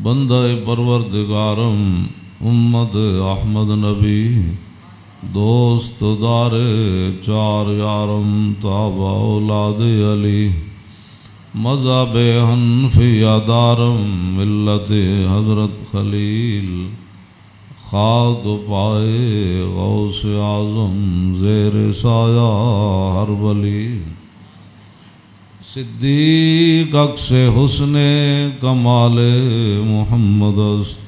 بندہ پروردگارم امت احمد نبی دوست دار چار یارم تابع اولاد علی مذہب حنفیہ دارم ملت حضرت خلیل خاک پائے غوث اعظم زیر سایہ ہر ولی صدیق عکس حسن کمال محمد است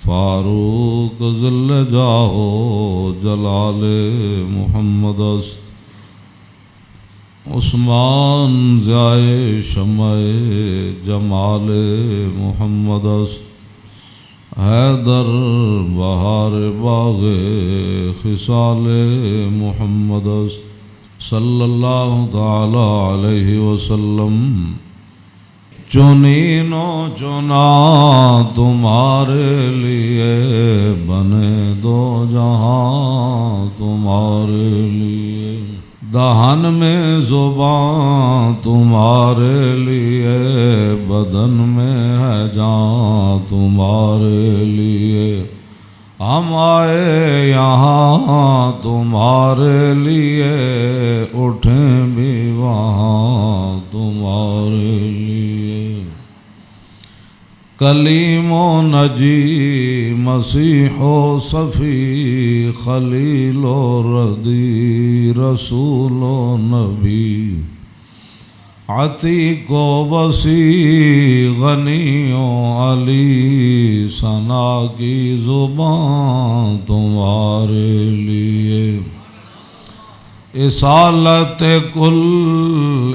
فاروق ذل جاہ جلال محمد است عثمان ضیاء شمع جمال محمد است حیدر بہار باغ خصال محمد است صلی اللہ تعالی علیہ وسلم چنین و چنا تمہارے لیے بنے دو جہاں تمہارے لیے دہن میں زبان تمہارے لیے بدن میں ہے جان تمہارے لیے ہم آئے یہاں تمہارے لیے اٹھیں بھی وہاں تمہارے لیے کلیم و نجی مسیح و صفی خلیل و ردی رسول و نبی عتیق و وسیع غنی و علی ثنا کی زبان تمہارے لیے اصالت کل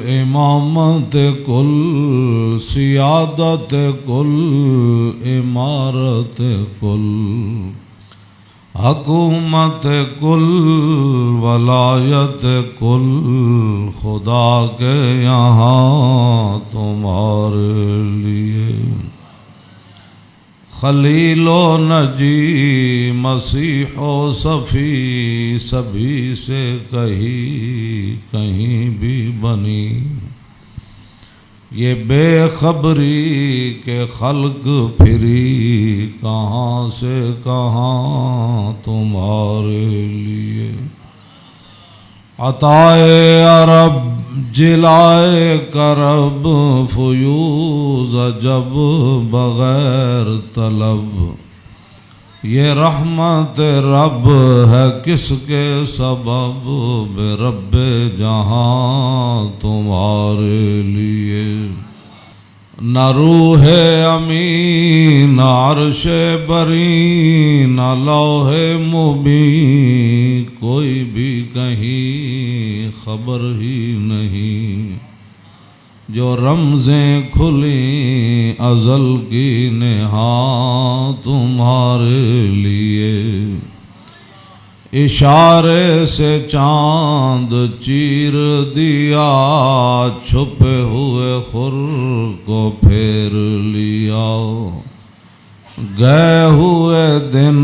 امامت کل سیادت کل امارت کل حکومت کل ولایت کل خدا کے یہاں تمہارے لیے خلیل و نجی مسیح و صفی سبھی سے کہیں بھی بنی یہ بے خبری کے خلق پھری کہاں سے کہاں تمہارے لیے عطائے عرب جلائے کرب فیوز جب بغیر طلب یہ رحمت رب ہے کس کے سبب بے رب جہاں تمہارے لیے نہ روح امین عرش بری نہ لوح مبین کوئی بھی کہیں خبر ہی نہیں جو رمزیں کھلیں ازل کی نہاں تمہارے لیے اشارے سے چاند چیر دیا چھپے ہوئے خور کو پھیر لیا گئے ہوئے دن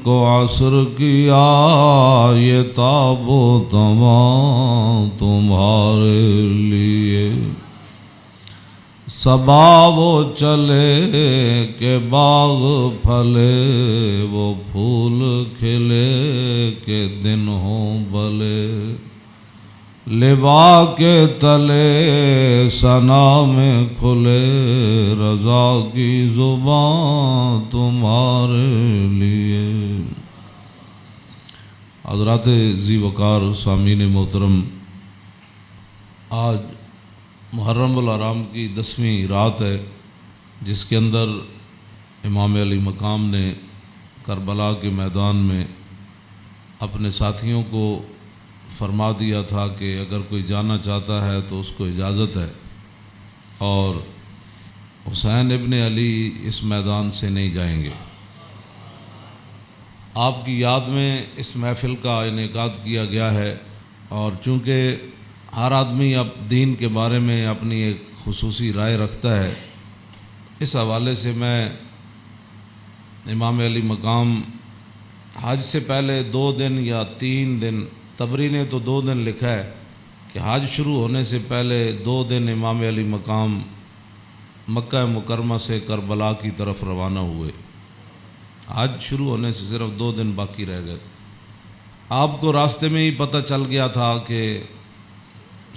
کو عصر کیا یہ تاب و تمام تمہارے لیے صبا وہ چلے کہ باغ پھلے وہ پھول کھلے کہ دن ہوں بلے لبا کے تلے ثنا میں کھلے رضا کی زبان تمہارے لیے حضرات ذی وقار سامعین محترم آج محرم الحرام کی 10ویں رات ہے جس کے اندر امام علی مقام نے کربلا کے میدان میں اپنے ساتھیوں کو فرما دیا تھا کہ اگر کوئی جانا چاہتا ہے تو اس کو اجازت ہے اور حسین ابن علی اس میدان سے نہیں جائیں گے۔ آپ کی یاد میں اس محفل کا انعقاد کیا گیا ہے اور چونکہ ہر آدمی اب دین کے بارے میں اپنی ایک خصوصی رائے رکھتا ہے، اس حوالے سے میں امام علی مقام حج سے پہلے 2 دن یا 3 دن، طبری نے تو 2 دن لکھا ہے کہ حج شروع ہونے سے پہلے 2 دن امام علی مقام مکہ مکرمہ سے کربلا کی طرف روانہ ہوئے۔ حج شروع ہونے سے صرف 2 دن باقی رہ گئے تھے۔ آپ کو راستے میں ہی پتہ چل گیا تھا کہ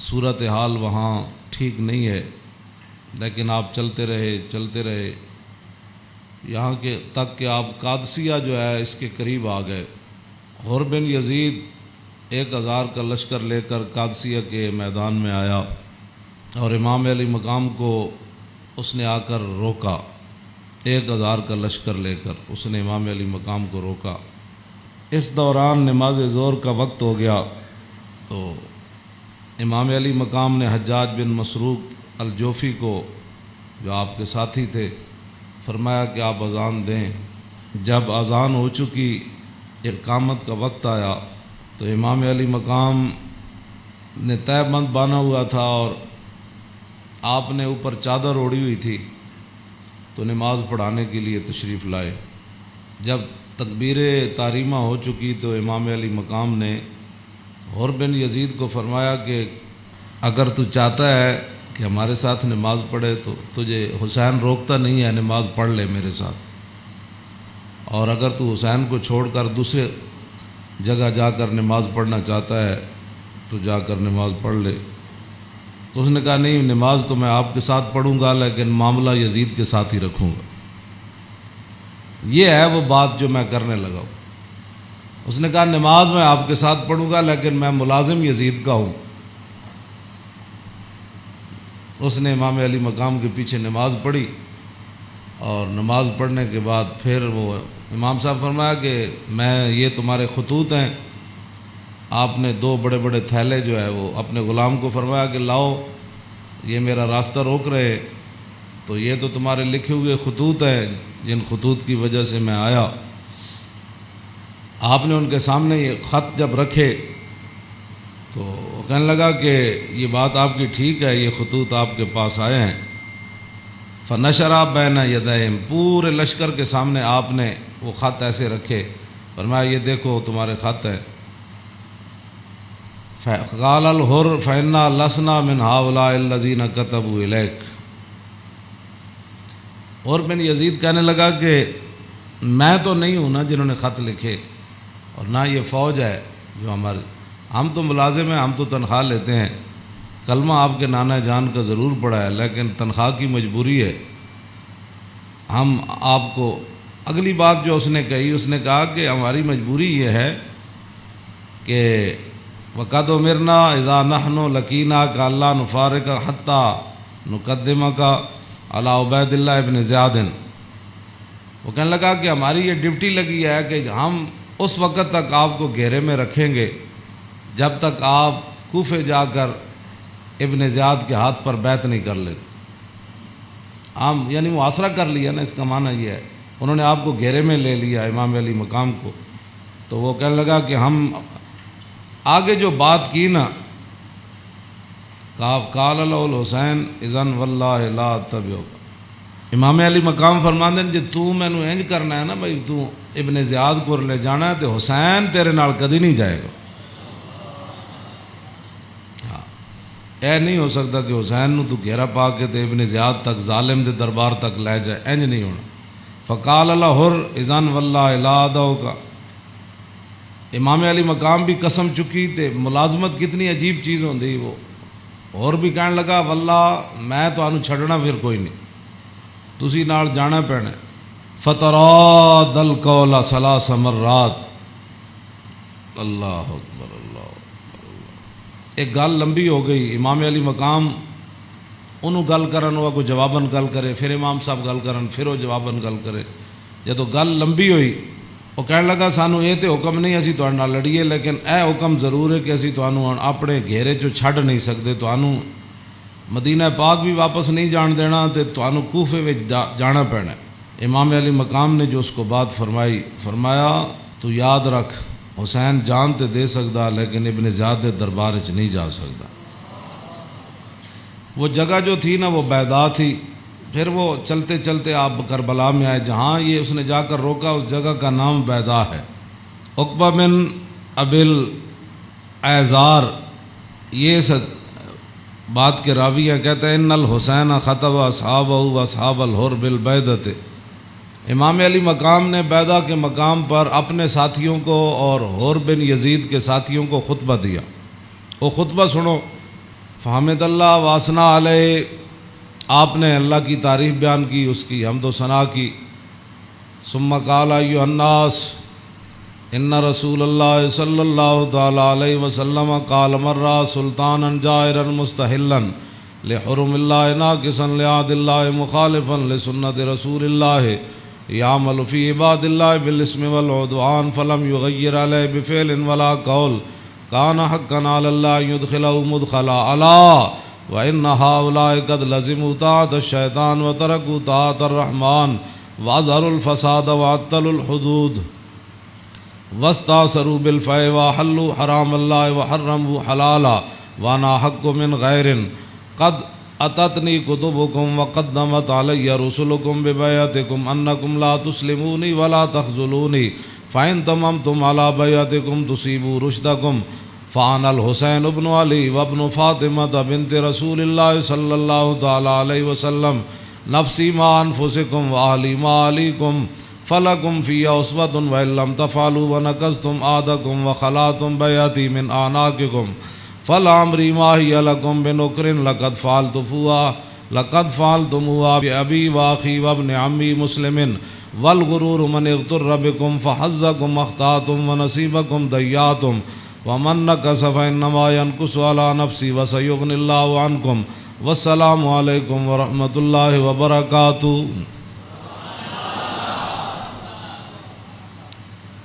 صورتحال وہاں ٹھیک نہیں ہے، لیکن آپ چلتے رہے یہاں کے تک کہ آپ قادسیہ جو ہے اس کے قریب آ گئے۔ حر بن یزید 1000 کا لشکر لے کر قادسیہ کے میدان میں آیا اور امام علی مقام کو اس نے آ کر روکا۔ 1000 کا لشکر لے کر اس نے امام علی مقام کو روکا۔ اس دوران نماز ظہر کا وقت ہو گیا تو امام علی مقام نے حجاج بن مسروق الجوفی کو، جو آپ کے ساتھی تھے، فرمایا کہ آپ اذان دیں۔ جب اذان ہو چکی، اقامت کا وقت آیا تو امام علی مقام نے تہہ بند باندھا ہوا تھا اور آپ نے اوپر چادر اوڑھی ہوئی تھی، تو نماز پڑھانے کے لیے تشریف لائے۔ جب تکبیر تحریمہ ہو چکی تو امام علی مقام نے حر بن یزید کو فرمایا کہ اگر تو چاہتا ہے کہ ہمارے ساتھ نماز پڑھے تو تجھے حسین روکتا نہیں ہے، نماز پڑھ لے میرے ساتھ، اور اگر تو حسین کو چھوڑ کر دوسرے جگہ جا کر نماز پڑھنا چاہتا ہے تو جا کر نماز پڑھ لے۔ تو اس نے کہا نہیں، نماز تو میں آپ کے ساتھ پڑھوں گا لیکن معاملہ یزید کے ساتھ ہی رکھوں گا۔ یہ ہے وہ بات جو میں کرنے لگا ہوں۔ اس نے کہا نماز میں آپ کے ساتھ پڑھوں گا لیکن میں ملازم یزید کا ہوں۔ اس نے امام علی مقام کے پیچھے نماز پڑھی، اور نماز پڑھنے کے بعد پھر وہ امام صاحب فرمایا کہ میں یہ تمہارے خطوط ہیں۔ آپ نے 2 بڑے بڑے تھیلے جو ہے وہ اپنے غلام کو فرمایا کہ لاؤ، یہ میرا راستہ روک رہے، تو یہ تو تمہارے لکھے ہوئے خطوط ہیں جن خطوط کی وجہ سے میں آیا۔ آپ نے ان کے سامنے یہ خط جب رکھے تو وہ کہنے لگا کہ یہ بات آپ کی ٹھیک ہے، یہ خطوط آپ کے پاس آئے ہیں۔ فنشرا بین یدیہم، پورے لشکر کے سامنے آپ نے وہ خط ایسے رکھے، فرمایا یہ دیکھو تمہارے خط ہیں۔ قال الحر فإنا لسنا من هؤلاء الذين كتبوا إليك۔ اور بن یزید کہنے لگا کہ میں تو نہیں ہوں نا جنہوں نے خط لکھے، اور نہ یہ فوج ہے جو ہمارے، ہم تو ملازم ہیں، ہم تو تنخواہ لیتے ہیں، کلمہ آپ کے نانا جان کا ضرور پڑا ہے لیکن تنخواہ کی مجبوری ہے۔ ہم آپ کو اگلی بات جو اس نے کہی، اس نے کہا کہ ہماری مجبوری یہ ہے کہ وقد امرنا اذا نحن لقیناک اللہ نفارق حتی نقدمک علی عبید اللہ ابن زیاد۔ وہ کہنے لگا کہ ہماری یہ ڈیوٹی لگی ہے کہ ہم اس وقت تک آپ کو گھیرے میں رکھیں گے جب تک آپ کوفے جا کر ابن زیاد کے ہاتھ پر بیعت نہیں کر لیتے۔ ہم یعنی محاصرہ کر لیا نا، اس کا معنی یہ ہے انہوں نے آپ کو گھیرے میں لے لیا امام علی مقام کو۔ تو وہ کہنے لگا کہ ہم آگے جو بات کی نا، قال له الحسین اذن واللہ لا اتبعک، امام علی مقام فرماندے ہیں جے تو مینوں انج کرنا ہے نا بھائی تو ابن زیاد کو لے جانا ہے تو حسین تیرے نال کدی نہیں جائے گا۔ اے نہیں ہو سکتا کہ حسین نو تو گھیرا پا کے تے ابن زیاد تک ظالم دے دربار تک لے جائے، انج نہیں ہونا۔ فقال الحر اذن واللہ لا ادعوک، امام علی مقام بھی قسم چکی تے ملازمت کتنی عجیب چیز ہوندی، وہ اور بھی کہنے لگا واللہ میں تانوں چھڈنا پھر کوئی نہیں، تسی نال جانا پینا۔ فتراد القول 3 مرات، اللہ اکبر اللہ اکبر۔ ایک گل لمبی ہو گئی، امام علی مقام انہوں گل کرن ہوا کوئی جواباً گل کرے، پھر امام صاحب گل کرن پھر وہ جواباً گل کرے۔ جدو گل لمبی ہوئی وہ کہنے لگا سانو یہ تو حکم نہیں اسی تہاڈے نال لڑیے، لیکن اے حکم ضرور ہے کہ اسی تانوں اپنے گھیرے چوں چھڈ نہیں سکتے، تانوں مدینہ پاک بھی واپس نہیں جان دینا تے تانوں کوفے وچ جانا پینا۔ امام علی مقام نے جو اس کو بات فرمائی، فرمایا تو یاد رکھ حسین جان تے دے سکتا لیکن ابن زیاد دے دربار وچ نہیں جا سکتا۔ وہ جگہ جو تھی نا وہ بیضا تھی۔ پھر وہ چلتے چلتے آپ کربلا میں آئے، جہاں یہ اس نے جا کر روکا اس جگہ کا نام بیضا ہے۔ عقبہ بن ابی الایزار یہ بات کے راوی ہیں، کہتے ہیں ان الحسین خطب اصحابہ و اصحاب الحر بالبیدۃ، امام علی مقام نے بیدہ کے مقام پر اپنے ساتھیوں کو اور حر بن یزید کے ساتھیوں کو خطبہ دیا۔ وہ خطبہ سنو، فحمد اللہ واسنا علیہ، آپ نے اللہ کی تعریف بیان کی، اس کی حمد و ثنا کی۔ ثم قال ایھا الناس ان رسول اللہ صلی اللہ تعالی علیہ وسلم قال مرہ سلطانا جائرا مستحلا لحرم اللہ ناقصا لعہد اللہ مخالفا لسنت رسول اللہ یعمل فی عباد اللہ بالاسم والعدوان فلم یغیر علیہ بفعل ولا قول کان حقا علی اللہ یدخلہ مدخلا علا وان ہؤلاء قد لزموا طاعۃ الشیطان وترکوا طاعۃ الرحمن واظہروا الفساد وعطلوا الحدود واستاثروا بالفیء وحلوا حرام اللہ وحرموا حلالا وانا حق من غیر قد اتتنی کتبکم وقدمت علی رسلکم ببیعتکم انکم لا تسلمونی ولا تخذلونی فإن تممتم علی بیعتکم تصیبوا رشدکم فانا الحسین ابن علی وابن فاطمہ بنت رسول اللہ صلی اللہ تعالی علیہ وسلم نفسی ما انفسکم واہلی ما علیکم فلکم فی اسوۃ وإن لم تفعلوا ونقضتم عہدکم وخلعتم بیعتی من اعناقکم فلعمری ما ہی لکم بنکر لقد فعلتموها بأبی واخی وابن عمی مسلم والغرور من اغتر بکم فحظکم اخطأتم ونصیبکم ضیعتم ومن نکث فإنما ينکث علی نفسی وسیغنی اللہ عنکم والسلام علیکم ورحمۃ اللہ وبرکاتہ۔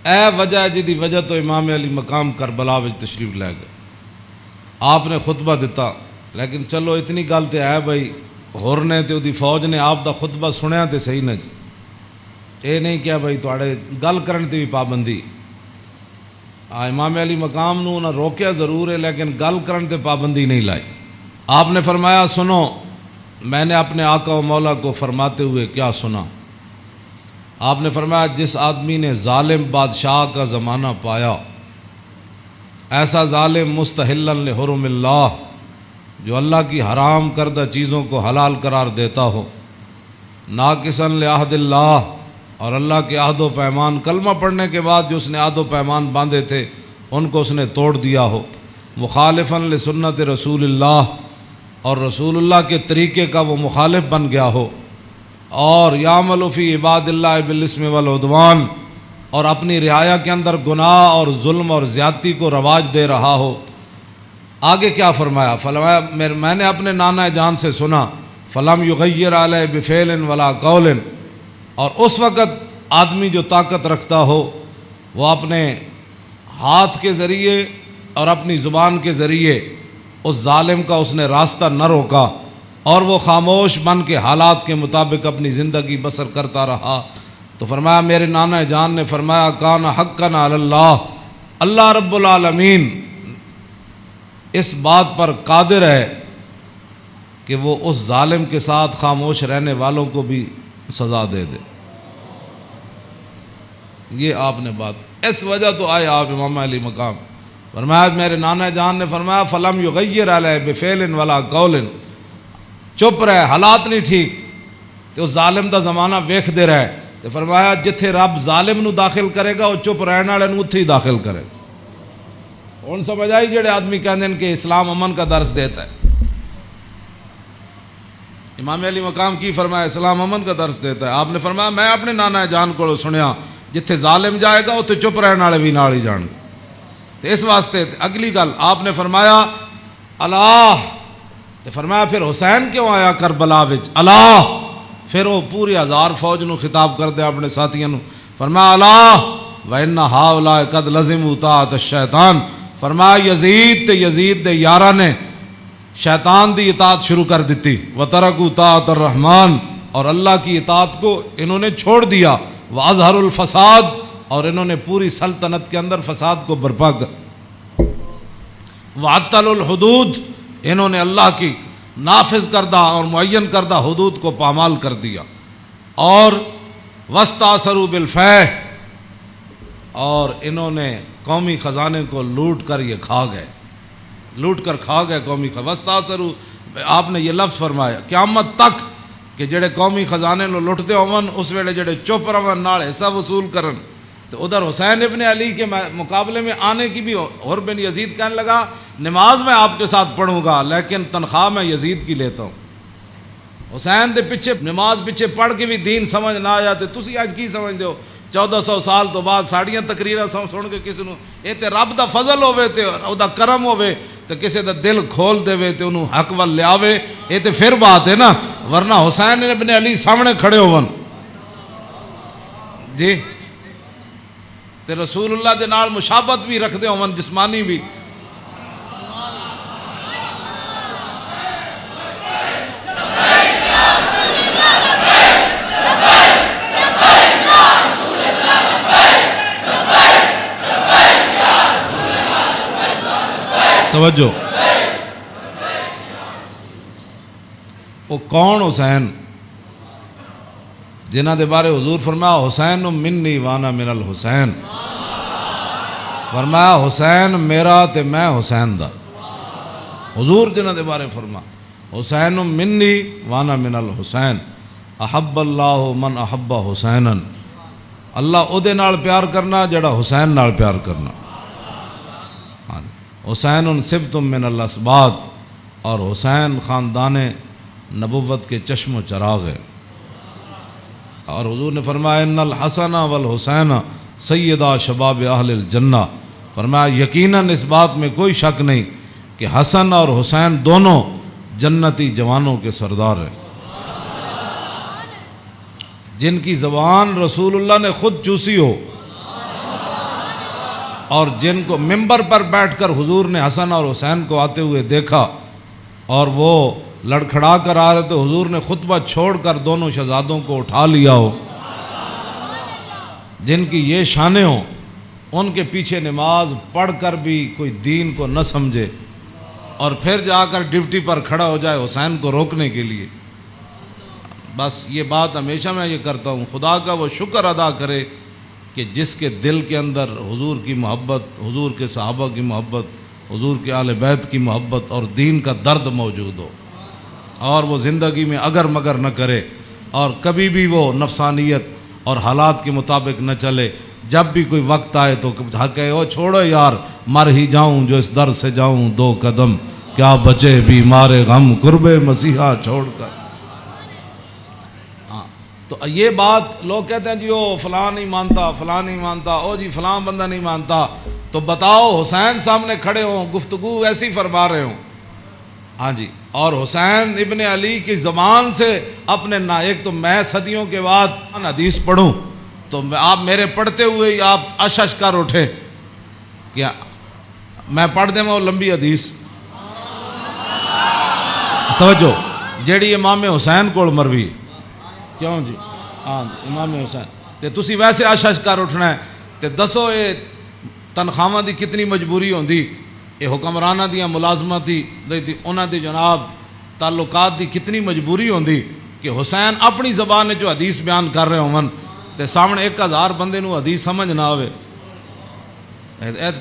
اے وجہ جدی وجہ تو امام علی مقام کربلا وچ تشریف لے گئے، آپ نے خطبہ دیتا، لیکن چلو اتنی گل تے ہے بھائی ہور نے تے دی فوج نے آپ دا خطبہ سنیا تے صحیح نہ جی، اے نہیں کیا بھائی تواڈے گل کرن تے بھی پابندی، امام علی مقام نو نہ روکیا ضرور ہے لیکن گل کرن تے پابندی نہیں لائی۔ آپ نے فرمایا سنو، میں نے اپنے آقا و مولا کو فرماتے ہوئے کیا سنا؟ آپ نے فرمایا جس آدمی نے ظالم بادشاہ کا زمانہ پایا، ایسا ظالم مستحلا لحرم اللہ، جو اللہ کی حرام کردہ چیزوں کو حلال قرار دیتا ہو، ناقصا لعہد اللہ، اور اللہ کے عہد و پیمان، کلمہ پڑھنے کے بعد جو اس نے عہد و پیمان باندھے تھے ان کو اس نے توڑ دیا ہو، مخالفا لسنت رسول اللہ، اور رسول اللہ کے طریقے کا وہ مخالف بن گیا ہو، اور یعمل فی عباد اللہ بالاسم والعدوان، اور اپنی رعایا کے اندر گناہ اور ظلم اور زیادتی کو رواج دے رہا ہو۔ آگے کیا فرمایا؟ فرمایا میں نے اپنے نانا جان سے سنا، فلم یغیر علیہ بفعل ولا قول، اور اس وقت آدمی جو طاقت رکھتا ہو وہ اپنے ہاتھ کے ذریعے اور اپنی زبان کے ذریعے اس ظالم کا اس نے راستہ نہ روکا، اور وہ خاموش بن کے حالات کے مطابق اپنی زندگی بسر کرتا رہا، تو فرمایا میرے نانا جان نے فرمایا کان حقا علی اللہ، اللہ رب العالمین اس بات پر قادر ہے کہ وہ اس ظالم کے ساتھ خاموش رہنے والوں کو بھی سزا دے دے۔ یہ آپ نے بات، اس وجہ تو آئے آپ امام علی مقام، فرمایا میرے نانا جان نے فرمایا فلم یغیر علیہ بفعل ولا قول، چپ رہے، حالات نہیں ٹھیک تو ظالم دا زمانہ ویکھ دے رہے، تو فرمایا جتھے رب ظالم نو داخل کرے گا وہ چپ رہنے والے نو اتھے ہی داخل کرے گا۔ ہن سمجھ آئی جڑے آدمی کہندے ہیں کہ اسلام امن کا درس دیتا ہے، امام علی مقام کی فرمایا اسلام امن کا درس دیتا ہے؟ آپ نے فرمایا میں اپنے نانا جان کو سنیا جتھے ظالم جائے گا اتھے چپ رہنے والے بھی نال ہی جان گے۔ تو اس واسطے اگلی گل آپ نے فرمایا اللہ، تو فرمایا پھر حسین کیوں آیا کربلا وچ؟ اللہ، پھر وہ پوری ہزار فوج نو خطاب کر دے اپنے ساتھیاں نو، فرمایا اللہ وَإِنَّ هَؤُلَاءِ قَدْ لَزِمُوا طَاعَةَ الشَّيْطَانِ، فرمایا یزید تے یزید دے یاراں نے شیطان دی اطاعت شروع کر دیتی، وَتَرَكُوا طَاعَةَ الرَّحْمَنِ، اور اللہ کی اطاعت کو انہوں نے چھوڑ دیا، وَأَظْهَرُوا الْفَسَادِ، اور انہوں نے پوری سلطنت کے اندر فساد کو برپا کر، وَعَطَّلُوا الْحُدُودِ، انہوں نے اللہ کی نافذ کردہ اور معین کردہ حدود کو پامال کر دیا، اور وَاسْتَأْثَرُوا بِالْفَيْءِ، اور انہوں نے قومی خزانے کو لوٹ کر یہ کھا گئے۔ لوٹ کر کھا گئے قومی وستاثروا، آپ نے یہ لفظ فرمایا قیامت تک کہ جڑے قومی خزانے نو لٹتے ہون اس ویلے جڑے چپ رہن نال حصہ وصول کرن۔ تو ادھر حسین ابن علی کے مقابلے میں آنے کی بھی اور بن یزید کہنے لگا نماز میں آپ کے ساتھ پڑھوں گا لیکن تنخواہ میں یزید کی لیتا ہوں۔ حسین دے پیچھے نماز پیچھے پڑھ کے بھی دین سمجھ نہ آیا تے تسی اج کی سمجھ دیو 1400 سال تو بعد ساڑیاں تقریراں سن کے کسی نو اے تے رب دا فضل ہوے تے او دا کرم ہوے تے کسی دا دل کھول دے تے انہوں حق ول لیاوے، اے تے پھر بات ہے نا، ورنہ حسین ابن علی سامنے کھڑے ہون جی تے رسول اللہ دے نال مشابہت بھی رکھ دے ہون جسمانی بھی۔ توجہ، وہ کون حسین جنہ دے بارے حضور فرمایا حسین منی وانا من الحسین، فرمایا حسین میرا تے میں حسین دا، حضور جنہ دے بارے فرما حسین منی وانا من الحسین، احب اللہ من احب حسینا، اللہ او دے نال پیار کرنا جڑا حسین نال پیار کرنا۔ حسین سبت من الاسباط، اور حسین خاندان نبوت کے چشم و چراغ ہے۔ اور حضور نے فرمایا ان الحسن والحسین سیدہ شباب اہل الجنہ، فرمایا یقیناً اس بات میں کوئی شک نہیں کہ حسن اور حسین دونوں جنتی جوانوں کے سردار ہیں، جن کی زبان رسول اللہ نے خود چوسی ہو، اور جن کو ممبر پر بیٹھ کر حضور نے حسن اور حسین کو آتے ہوئے دیکھا اور وہ لڑکھڑا کر آ رہے تو حضور نے خطبہ چھوڑ کر دونوں شہزادوں کو اٹھا لیا ہو، جن کی یہ شانیں ہوں، ان کے پیچھے نماز پڑھ کر بھی کوئی دین کو نہ سمجھے اور پھر جا کر ڈیوٹی پر کھڑا ہو جائے حسین کو روکنے کے لیے۔ بس یہ بات ہمیشہ میں یہ کرتا ہوں، خدا کا وہ شکر ادا کرے کہ جس کے دل کے اندر حضور کی محبت، حضور کے صحابہ کی محبت، حضور کے اہل بیت کی محبت اور دین کا درد موجود ہو، اور وہ زندگی میں اگر مگر نہ کرے اور کبھی بھی وہ نفسانیت اور حالات کے مطابق نہ چلے، جب بھی کوئی وقت آئے تو کہے او چھوڑو یار مر ہی جاؤں جو اس در سے جاؤں دو قدم، کیا بچے بیمار غم قرب مسیحا چھوڑ کر۔ تو یہ بات لوگ کہتے ہیں جی او فلاں نہیں مانتا، فلاں نہیں مانتا، او جی فلاں بندہ نہیں مانتا، تو بتاؤ حسین سامنے کھڑے ہوں گفتگو ایسی فرما رہے ہوں، ہاں جی، اور حسین ابن علی کی زبان سے اپنے ایک تو میں صدیوں کے بعد حدیث پڑھوں تو آپ میرے پڑھتے ہوئے ہی آپ اشش کر اٹھے، کیا میں پڑھ دیں وہ لمبی حدیث، توجہ جیڑی امام حسین کو مروی، کیوں جی ہاں امام حسین تے تسی ویسے اشش کر اٹھنا ہے تے دسو یہ تنخواہ دی کتنی مجبوری ہوندی، یہ حکمرانہ دیاں ملازمت دی انہاں دی جناب تعلقات دی کتنی مجبوری ہوندی کہ حسین اپنی زبان جو حدیث بیان کر رہے ہوں تے سامنے 1000 بندے نو حدیث سمجھ نہ آوے۔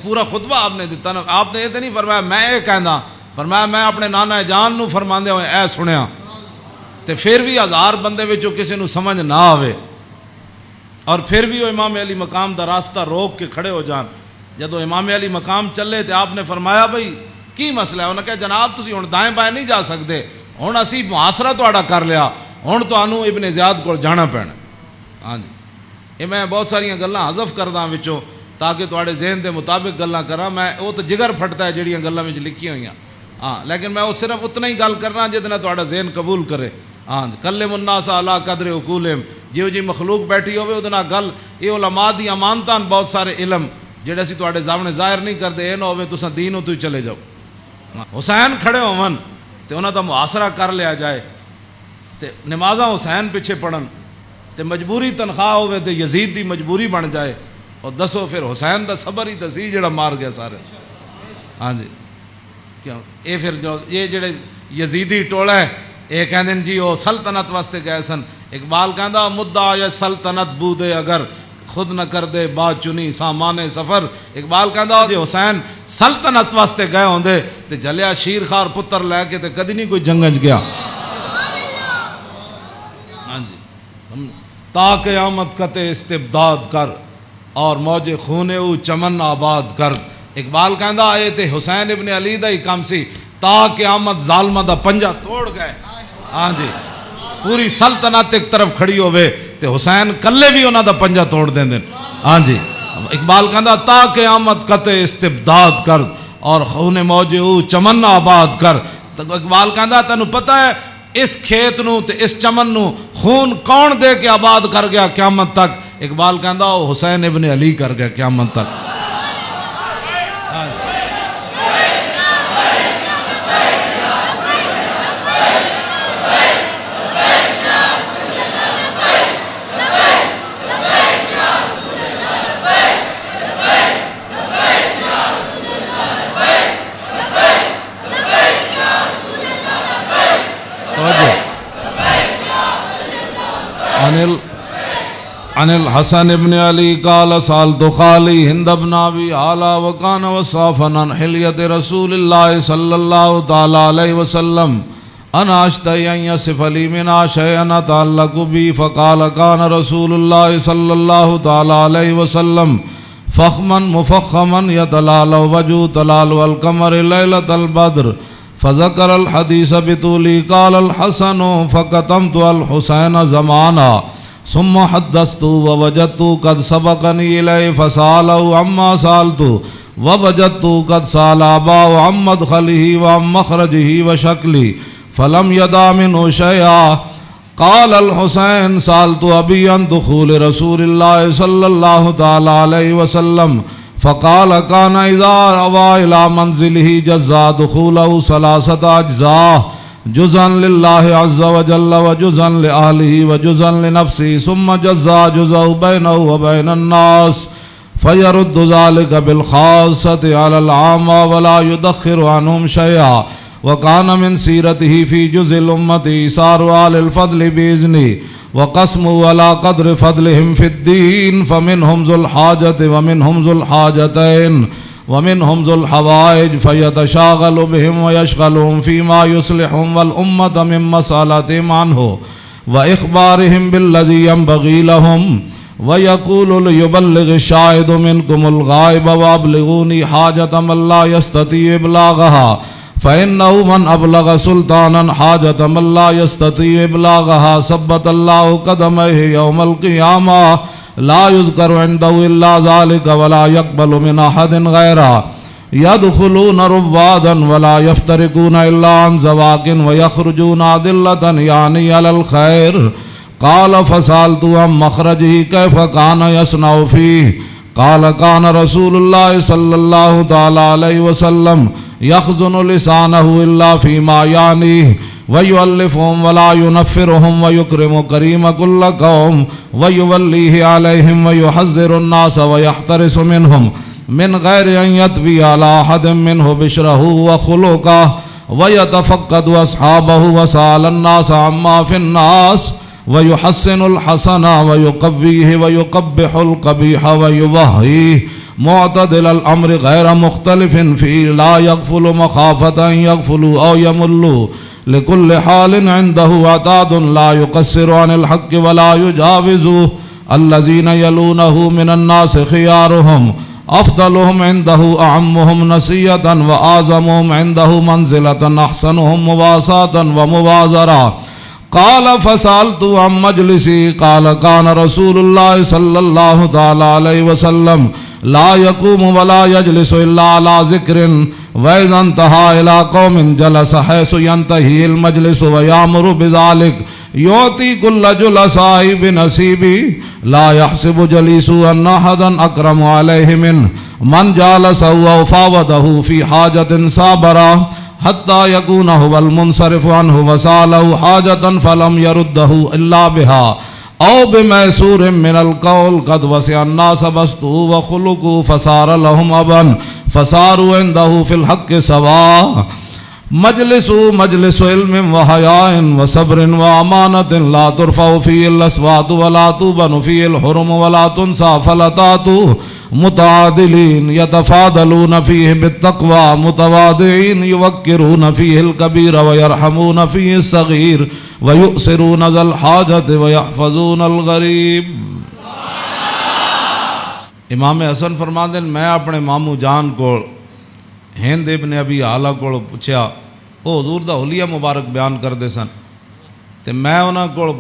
پورا خطبہ آپ نے دیتا نا، آپ نے یہ تو نہیں فرمایا میں یہ کہنا، فرمایا میں اپنے نانا جان نو فرماندے ہوئے اے سنیا تے پھر بھی 1000 بندے وچوں کسی نو سمجھ نہ آوے، اور پھر بھی وہ امام علی مقام دا راستہ روک کے کھڑے ہو جان۔ جدو امام علی مقام چلے تے آپ نے فرمایا بھئی کی مسئلہ ہے؟ انہوں نے کہا جناب تسی ہن دائیں بائیں نہیں جا سکتے، ہن اسی محاصرہ تہاڈا کر لیا، ہن تانوں ابن زیاد کو جانا پینا۔ ہاں جی یہ میں بہت ساری گلاں حذف کردا وچوں تاکہ تہاڈے ذہن دے مطابق گلاں کراں، میں وہ تو جگر پھٹتا ہے جڑیاں گلاں وچ لکھی ہوئیاں، ہاں لیکن میں وہ صرف اتنا ہی گل کرنا جتنا تہاڈا ذہن قبول کرے۔ ہاں کلم الناس علی قدر عقولہم، جیو جی مخلوق بیٹھی ہوئے وہ نال گل، یہ علماء دی امانتاں بہت سارے علم جڑے اسی تہاڈے سامنے ظاہر نہیں کرتے، اے نہ ہوے تساں دینوں تو ہی چلے جاؤ۔ حسین کھڑے ہون تے انہاں دا محاصرہ کر لیا جائے تے نمازاں حسین پیچھے پڑھن تے مجبوری تنخواہ ہوے تے یزید دی مجبوری بن جائے، اور دسو پھر حسین دا صبر ہی تے سی جڑا مار گیا سارے۔ ہاں جی کیوں اے پھر جو یہ جڑے یزیدی ٹولا ہے یہ کہندے جی وہ سلطنت واسطے گئے سن، اقبال کہندا مدعا یا سلطنت بودے اگر خود نہ کر دے با چنی سامان سفر. اقبال کہندا جے حسین سلطنت واسطے گئے ہوندے تے جلیا شیر خار پتر لے کے تے کدی نہیں کوئی جنگج گیا. ہاں جی تا قیامت قطع استبداد کر اور موج خون او چمن آباد کر. اقبال کہندا اے تے حسین ابن علی دا ہی کام سی تا قیامت ظالمہ دا پنجا توڑ گئے. ہاں جی پوری سلطنت ایک طرف کھڑی ہوئے تے حسین کلے بھی انہاں دا پنجا توڑ دیں دیں. ہاں جی اقبال کہندا تا قیامت قطع استبداد کر اور خون موج او چمن آباد کر. اقبال کہندا تینوں پتہ ہے اس کھیت نو تے اس چمن نو خون کون دے کے آباد کر گیا قیامت تک؟ اقبال کہندا وہ حسین ابن علی کر گیا قیامت تک. عن الحسن ابن علی قال سالت خالی ہند بن ابی اعلی وکان وصافا عن حلیت رسول اللہ صلی اللہ تعالی علیہ وسلم انا اشتہی ان یصف لی منہا شیئا اتعلق بی فقال کان رسول اللہ صلی اللہ تعالی علیہ وسلم فخما مفخما یتلال وجو تلال القمر لیلۃ البدر فذکر الحدیث بطولی قال الحسن فکتمت الحسین زمانا ثم حدثت ووجدت قد سبقني إليه فسأله عما سألت ووجدت قد سأل أباه عن مدخله وعن مخرجه وشكله فلم يدع منه شيئا. قال الحسين سألت أبي عن دخول رسول الله صلى الله تعالى عليه وسلم فقال كان إذا روى إلى منزله جزا دخوله 3 أجزاء جزءا لله عز وجل وجزءا لأهله وجزءا لنفسه ثم جزا جزء بينه وبين الناس فيرد ذلك بالخاصة على العامة ولا يدخر عنهم شيئا. وكان من سيرته في جزء الأمة إيثار أهل الفضل بإذنه وقسمه على قدر فضلهم في الدين فمنهم ذو الحاجة ومنهم ذو الحاجتين ومنهم ذو الحوائج فيتشاغل بهم ويشغلهم فيما يصلحهم والأمة من مسألتهم عنه وإخبارهم بالذي ينبغي لهم ويقول ليبلغ الشاهد منكم الغائب وأبلغوني حاجة من لا يستطيع إبلاغها فإنه من أبلغ سلطانا حاجة من لا يستطيع إبلاغها ثبت الله قدميه يوم القيامة لا يذكر عنده إلا ذلك ولا يقبل من أحد غيره يدخلون روادا ولا يفترقون إلا عن زواق ويخرجون أدلة يعني على الخير. قال فسألت عن مخرجه كيف كان يصنع فيه قال كان رسول الله صلى الله تعالى عليه وسلم يخزن لسانه إلا فيما يعنيه ويؤلفهم ولا ينفرهم ويكرم كريم كل قوم ويوليه عليهم ويحذر الناس ويحترس منهم من غير أن يطوي على أحد منه بشره وخلقه ويتفقد أصحابه وسأل الناس عما في الناس ويحسن الحسن ويقويه ويقبح القبيح ويوهيه معتدل الأمر غير مختلف فيه لا يغفل مخافة أن يغفلوا أو يملوا لكل حال عنده عتاد لا يقصر عن الحق ولا يجاوزه الذين يلونه من الناس خيارهم أفضلهم عنده أعمهم نسية وأعظمهم عنده منزلة أحسنهم مواساة ومبازرة. قال فسألت عن مجلسي قال كان رسول الله صلى الله تعالى عليه وسلم لا يقوم ولا يجلس إلا على ذكر وإذا انتهى إلى قوم جلس حيث ينتهي المجلس ويأمر بذلك يعطي كل جلساء بنصيبه لا يحسب جليسه أن أحدا أكرم عليه منه من جالسه وفاوضه في حاجة صابرة حتى يكون هو المنصرف عنه وسأله حاجة فلم يرده إلا بها أو بميسور من القول قد وسع الناس بسطه وخلقه فصار لهم أبا فصاروا عنده في الحق سواء مجلس علم و حیاء و صبر و امانت لا ترفع فیہ الاصوات ولا تبن فیہ الحرم ولا تنسى فلتات متعادلین یتفاضلون فیہ بالتقوى متواضعین یوقرون فیہ الکبیر ویرحمون فیہ الصغیر ویؤثرون ذا الحاجۃ ویحفظون الغریب۔ امام حسن فرماندے میں اپنے ماموں جان کو ہند ابن ابی آلہ کو پوچھا، وہ حضور دا حلیہ مبارک بیان کردے سن، تے میں انہاں کو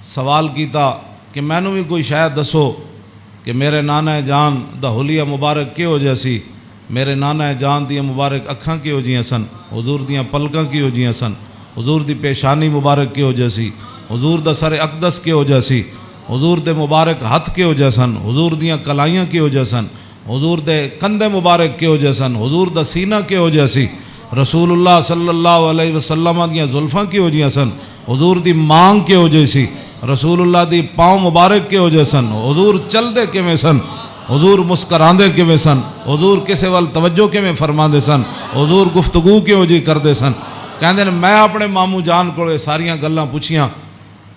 سوال کیتا کہ مینوں بھی کوئی شاید دسو کہ میرے نانا جان دا حلیہ مبارک کہو جہا سی، میرے نانا جان دیاں مبارک اکھاں کہو جیاں سن، حضور دیاں پلکاں کہو جیاں سن، حضور دی پیشانی مبارک کہو جہا سی، حضور دا سر اقدس کہو جہا سی، حضور دے مبارک ہتھ کہو جہا سن، حضور دیاں کلائیاں کہو جہا سن، حضور دے کندھے مبارک کہو جہا سن، حضور دا سینہ کہو جہا سی، رسول اللہ صلی اللہ علیہ وسلم دیاں زلفاں کہو جہاں سن، حضور دی مانگ کہو جہی سی، رسول اللہ دی پاؤں مبارک کہو جہے سن، حضور چل دے کیویں سن، حضور مسکراندے کیویں سن، حضور کسے وال توجہ کیویں فرماندے سن، حضور گفتگو کیوں جی کردے سن۔ کہندے نے میں اپنے ماموں جان کو ساریاں گلاں پوچھیاں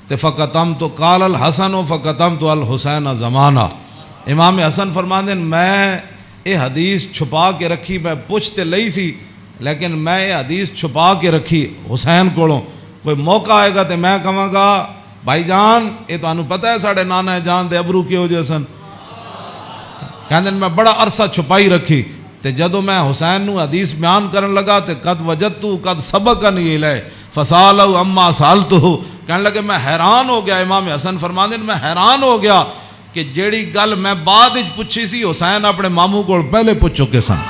تے فقطمت قال الحسن فقطمت الحسین زمانہ۔ امام حسن فرماندے میں یہ حدیث چھپا کے رکھی، میں پوچھ تے لئی سی لیکن میں یہ حدیث چھپا کے رکھی حسین کولوں، کوئی موقع آئے گا تے میں کہاں گا بھائی جان یہ تو انہوں پتہ ہے ساڑھے نانا جان دے ابرو کیوں جے سن۔ کہندے میں بڑا عرصہ چھپائی رکھی تے جدو میں حسین نو حدیث بیان کرن لگا تے قد وجدتو قد سبقنی الیہ فسالو اما سالتو، کہنے لگے میں حیران ہو گیا۔ امام حسن فرماندے میں حیران ہو گیا کہ جیڑی گل میں بعد وچ پوچھی سی حسین اپنے ماموں کو پہلے پوچھ چکے سن۔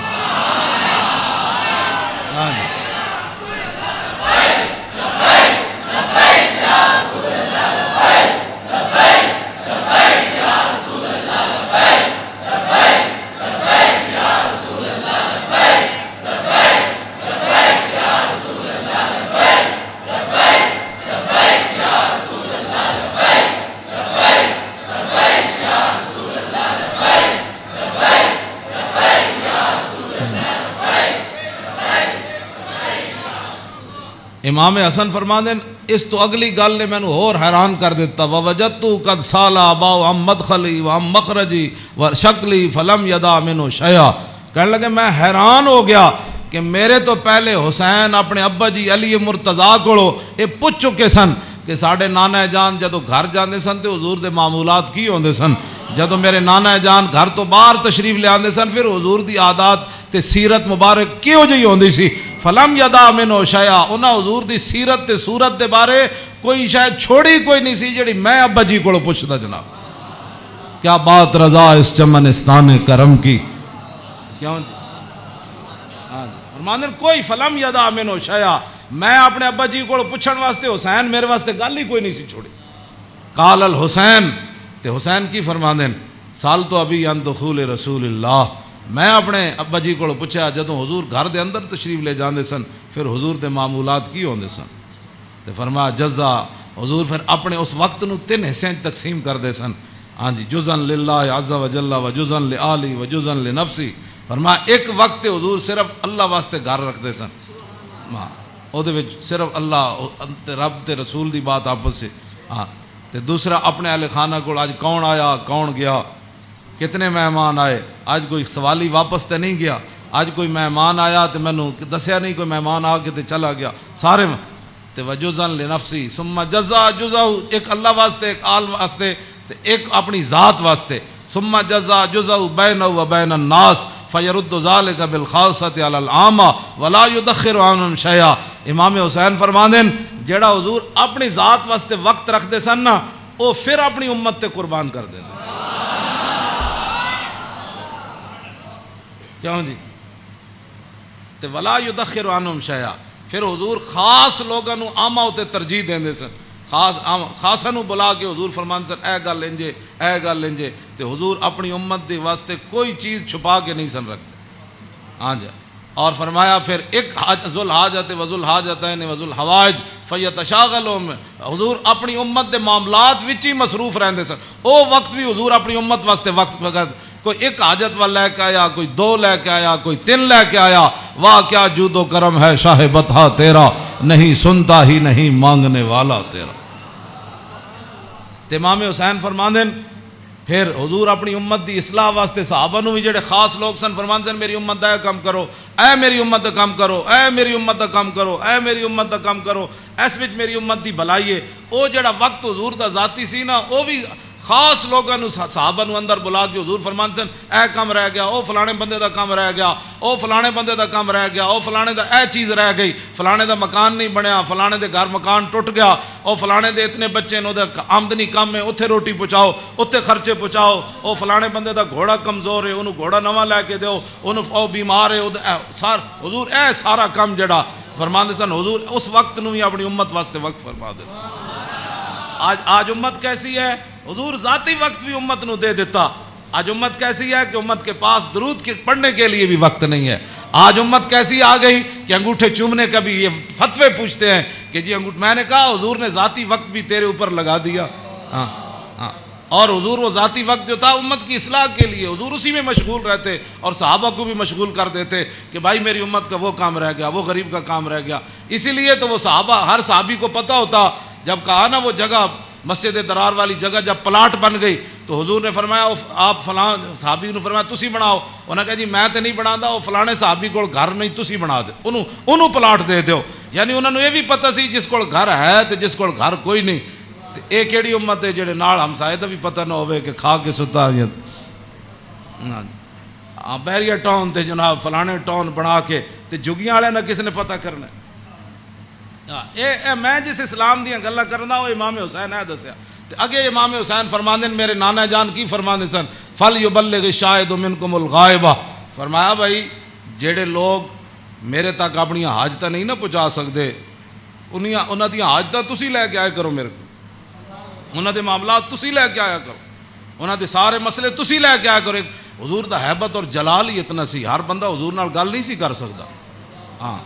امام حسن فرماندے اس تو اگلی گل نے مینوں اور حیران کر دیتا، ووجدت قد سال اباؤ عن مدخلی وعن مخرجی وشکلی فلم یدا منہ شیئا۔ کہنے لگے میں حیران ہو گیا کہ میرے تو پہلے حسین اپنے ابا جی علی مرتضیٰ کو یہ پوچھ چکے سن کہ ساڑھے نانا جان جدو گھر جاندے سن تے حضور دے معمولات کی ہوندے سن، جدو میرے نانا جان گھر تو باہر تشریف لے آندے سن پھر حضور دی عادات تے سیرت مبارک کیوں جی ہوندی سی۔ فلم یدا منہ شیئا، انہاں حضور دی سیرت تے صورت دے بارے کوئی شاید چھوڑی کوئی نہیں سی جڑی میں ابا جی کو پوچھتا جناب۔ کیا بات رضا اس چمنستان کرم کی، کیوں جی فرماندے کوئی فلم یدا منہ شیئا، میں اپنے ابا جی کو پوچھن واسطے حسین میرے واسطے گل ہی کوئی نہیں سی چھوڑی۔ قال الحسین، تے حسین کی فرماندے سال تو ابھی عن دخول رسول اللہ، میں اپنے ابا جی کو پوچھا جدوں حضور گھر دے اندر تشریف لے جاندے سن پھر حضور دے معمولات کی ہوندے سن، تے فرمایا جزا، حضور پھر اپنے اس وقت نو 3 حصے تقسیم کر دے سن، ہاں جی جزءا للہ عز و جل و جزءا لآلی و جزءا لنفسی۔ فرمایا ایک وقت حضور صرف اللہ واسطے گھر رکھ دے سن، او دے وچ صرف اللہ رب تے رسول دی بات آپس سے، ہاں تے دوسرا اپنے اہل خانہ کو آج کون آیا کون گیا، کتنے مہمان آئے، آج کوئی سوالی واپس تے نہیں گیا، آج کوئی مہمان آیا تے مینوں دسیا نہیں، کوئی مہمان آ کے تے چلا گیا، سارے تے وجزا لنفسی ثم جزا جزا، ایک اللہ واسطے ایک آل واسطے تے ایک اپنی ذات واسطے، ثم جزا جزا بینہ و بین الناس فیرد ذالک بالخاصۃ علی العامہ ولا یدخر عنہم شیئا۔ امام حسین فرماندے جیڑا حضور اپنی ذات واسطے وقت رکھ دے سن نا وہ پھر اپنی امت تے قربان کر دے سن، کیوں جی تے ولا یدخر عنہم شیئا، پھر حضور خاص لوگاں نو عامہ تے ترجیح دیندے سن، خاصاں نو بلا کے حضور فرمان سن اے گل انجے اے گل انجے، تے حضور اپنی امت دے واسطے کوئی چیز چھپا کے نہیں سن رکھتے، ہاں جی۔ اور فرمایا پھر ایک ذو الحاجت و ذو الحاجتین و ذو الحوائج فیتشاغلون، حضور اپنی امت دے معاملات وچ ہی مصروف رہندے سن، او وقت بھی حضور اپنی امت واسطے وقت کوئی ایک حاجت والا لے کے آیا، کوئی دو لے کے آیا، کوئی تین لے کے آیا، واہ کیا جود و کرم ہے شاہ بطحا تیرا، نہیں سنتا ہی نہیں مانگنے والا تیرا۔ تے امام حسین فرماندے پھر حضور اپنی امت دی اصلاح واسطے صحابہ نو بھی جڑے خاص لوگ سن فرماندے میری امت دا کام کرو، اے میری امت دا کام کرو، اے میری امت دا کام کرو، اے میری امت دا کام کرو، اس وچ میری امت دی بھلائی ہے۔ او جڑا وقت حضور دا ذاتی سی نا، او بھی خاص لوگوں نو صحابہ نو اندر بلا کے حضور فرماندے سن اے کام رہ گیا، او فلانے بندے دا کام رہ گیا، او فلانے بندے دا کام رہ گیا، او فلانے دا اے چیز رہ گئی، فلانے دا مکان نہیں بنیا، فلانے دے گھر مکان ٹوٹ گیا، او فلانے دے اتنے بچے نے، دا آمدنی کم ہے، اتھے روٹی پہنچاؤ، اتھے خرچے پہنچاؤ، او فلانے بندے دا گھوڑا کمزور ہے، انہوں گھوڑا نواں لے کے دیو، انہوں او بیمار ہے، حضور اے سارا کام جڑا فرماندے سن حضور اس وقت نو ہی اپنی امت واسطے وقت فرما دے۔ آج امت کیسی ہے؟ حضور ذاتی وقت بھی امت نو دے دیتا۔ آج امت کیسی ہے کہ امت کے پاس درود پڑھنے کے لیے بھی وقت نہیں ہے۔ آج امت کیسی آ گئی کہ انگوٹھے چومنے کا بھی یہ فتوے پوچھتے ہیں کہ جی میں نے کہا حضور نے ذاتی وقت بھی تیرے اوپر لگا دیا۔ اور حضور وہ ذاتی وقت جو تھا امت کی اصلاح کے لیے، حضور اسی میں مشغول رہتے اور صحابہ کو بھی مشغول کر دیتے کہ بھائی میری امت کا وہ کام رہ گیا، وہ غریب کا کام رہ گیا۔ اسی لیے تو وہ صحابہ، ہر صحابی کو پتہ ہوتا، جب کہا نا وہ جگہ مسجد درار والی جگہ جب پلاٹ بن گئی تو حضور نے فرمایا آپ فلاں صحابی نے فرمایا تسی بناؤ، انہوں نے کہا جی میں تو نہیں بنا، وہ فلانے صحابی کو گھر نہیں تسی بنا دے، انہوں پلاٹ دے دیو۔ یعنی انہوں نے یہ بھی پتہ سی جس کو گھر ہے تو جس کو گھر کوئی نہیں۔ ایک کیڑی امت ہے جڑے نال ہمسائے دا بھی پتہ نہ ہوئے کہ کھا کے ستا بیریا ٹاؤن تے جناب فلانے ٹاؤن بنا کے تے جگیاں والے نہ کس نے پتہ کرنا۔ میں جس اسلام دیاں گلاں کرنا وہ امام حسین ہے دسیا۔ اگے امام حسین فرماندے میرے نانا جان کی فرماندے سن فَلْيُبَلِّغِ الشَّاهِدُ مِنْكُمُ الْغَائِبَ، فرمایا بھائی جڑے لوگ میرے تک اپنی حاجتاں نہیں نہ پہنچا سکتے انہاں دی حاجتاں تسی لے کے آئے کرو، میرے کو انہاں دے معاملات تسی لے کے آیا کرو، انہاں دے سارے مسئلے تسی لے کے آیا کرو۔ حضور دا حیبت اور جلال ہی اتنا سی، ہر بندہ حضور نال گل نہیں سی کر سکتا۔ ہاں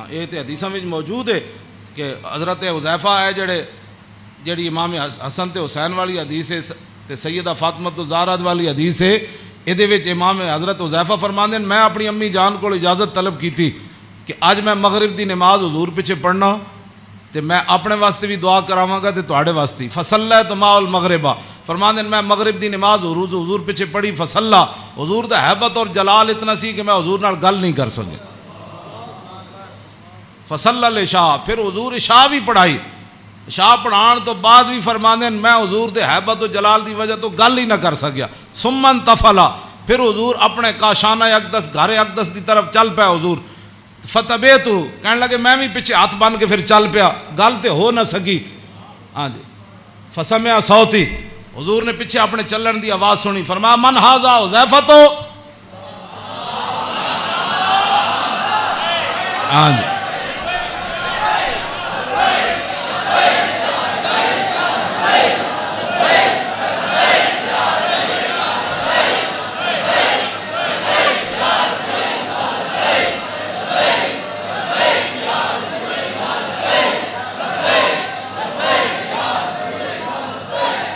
یہ تو حدیثاں میں موجود ہے کہ حضرت حذیفہ ہے جڑی امام حسن تے حسین والی حدیث ہے تے سیدہ فاطمہ الزہرا والی حدیث ہے، یہ وچ امام حضرت حذیفہ فرماندے ہیں میں اپنی امی جان کو اجازت طلب کی تھی کہ اج میں مغرب دی نماز حضور پیچھے پڑھنا تے میں اپنے واسطے بھی دعا کراواں گا تے تواڈے واسطے، فصلیت مع المغرب، فرماندے ہیں میں مغرب دی نماز حضور پیچھے پڑھی، فصلا، حضور دا حیبت اور جلال اتنا سی کہ میں حضور نال گل نہیں کر سکے۔ فصلی العشاء، پھر حضور عشاء بھی پڑھائی، عشاء پڑھان تو بعد بھی فرماندے ہیں میں حضور دے حیبت و جلال دی وجہ تو گل ہی نہ کر سکیا۔ ثم انتفلا، پھر حضور اپنے کاشانہ اقدس گھر اقدس دی طرف چل پیا حضور، فتبیتو کہنے لگے میں بھی پیچھے ہاتھ بن کے پھر چل پیا، گل تے ہو نہ سکی۔ ہاں جی، فسمع صوتی، حضور نے پیچھے اپنے چلن دی آواز سنی، فرمایا من ھذا حذیفہ تو، ہاں جی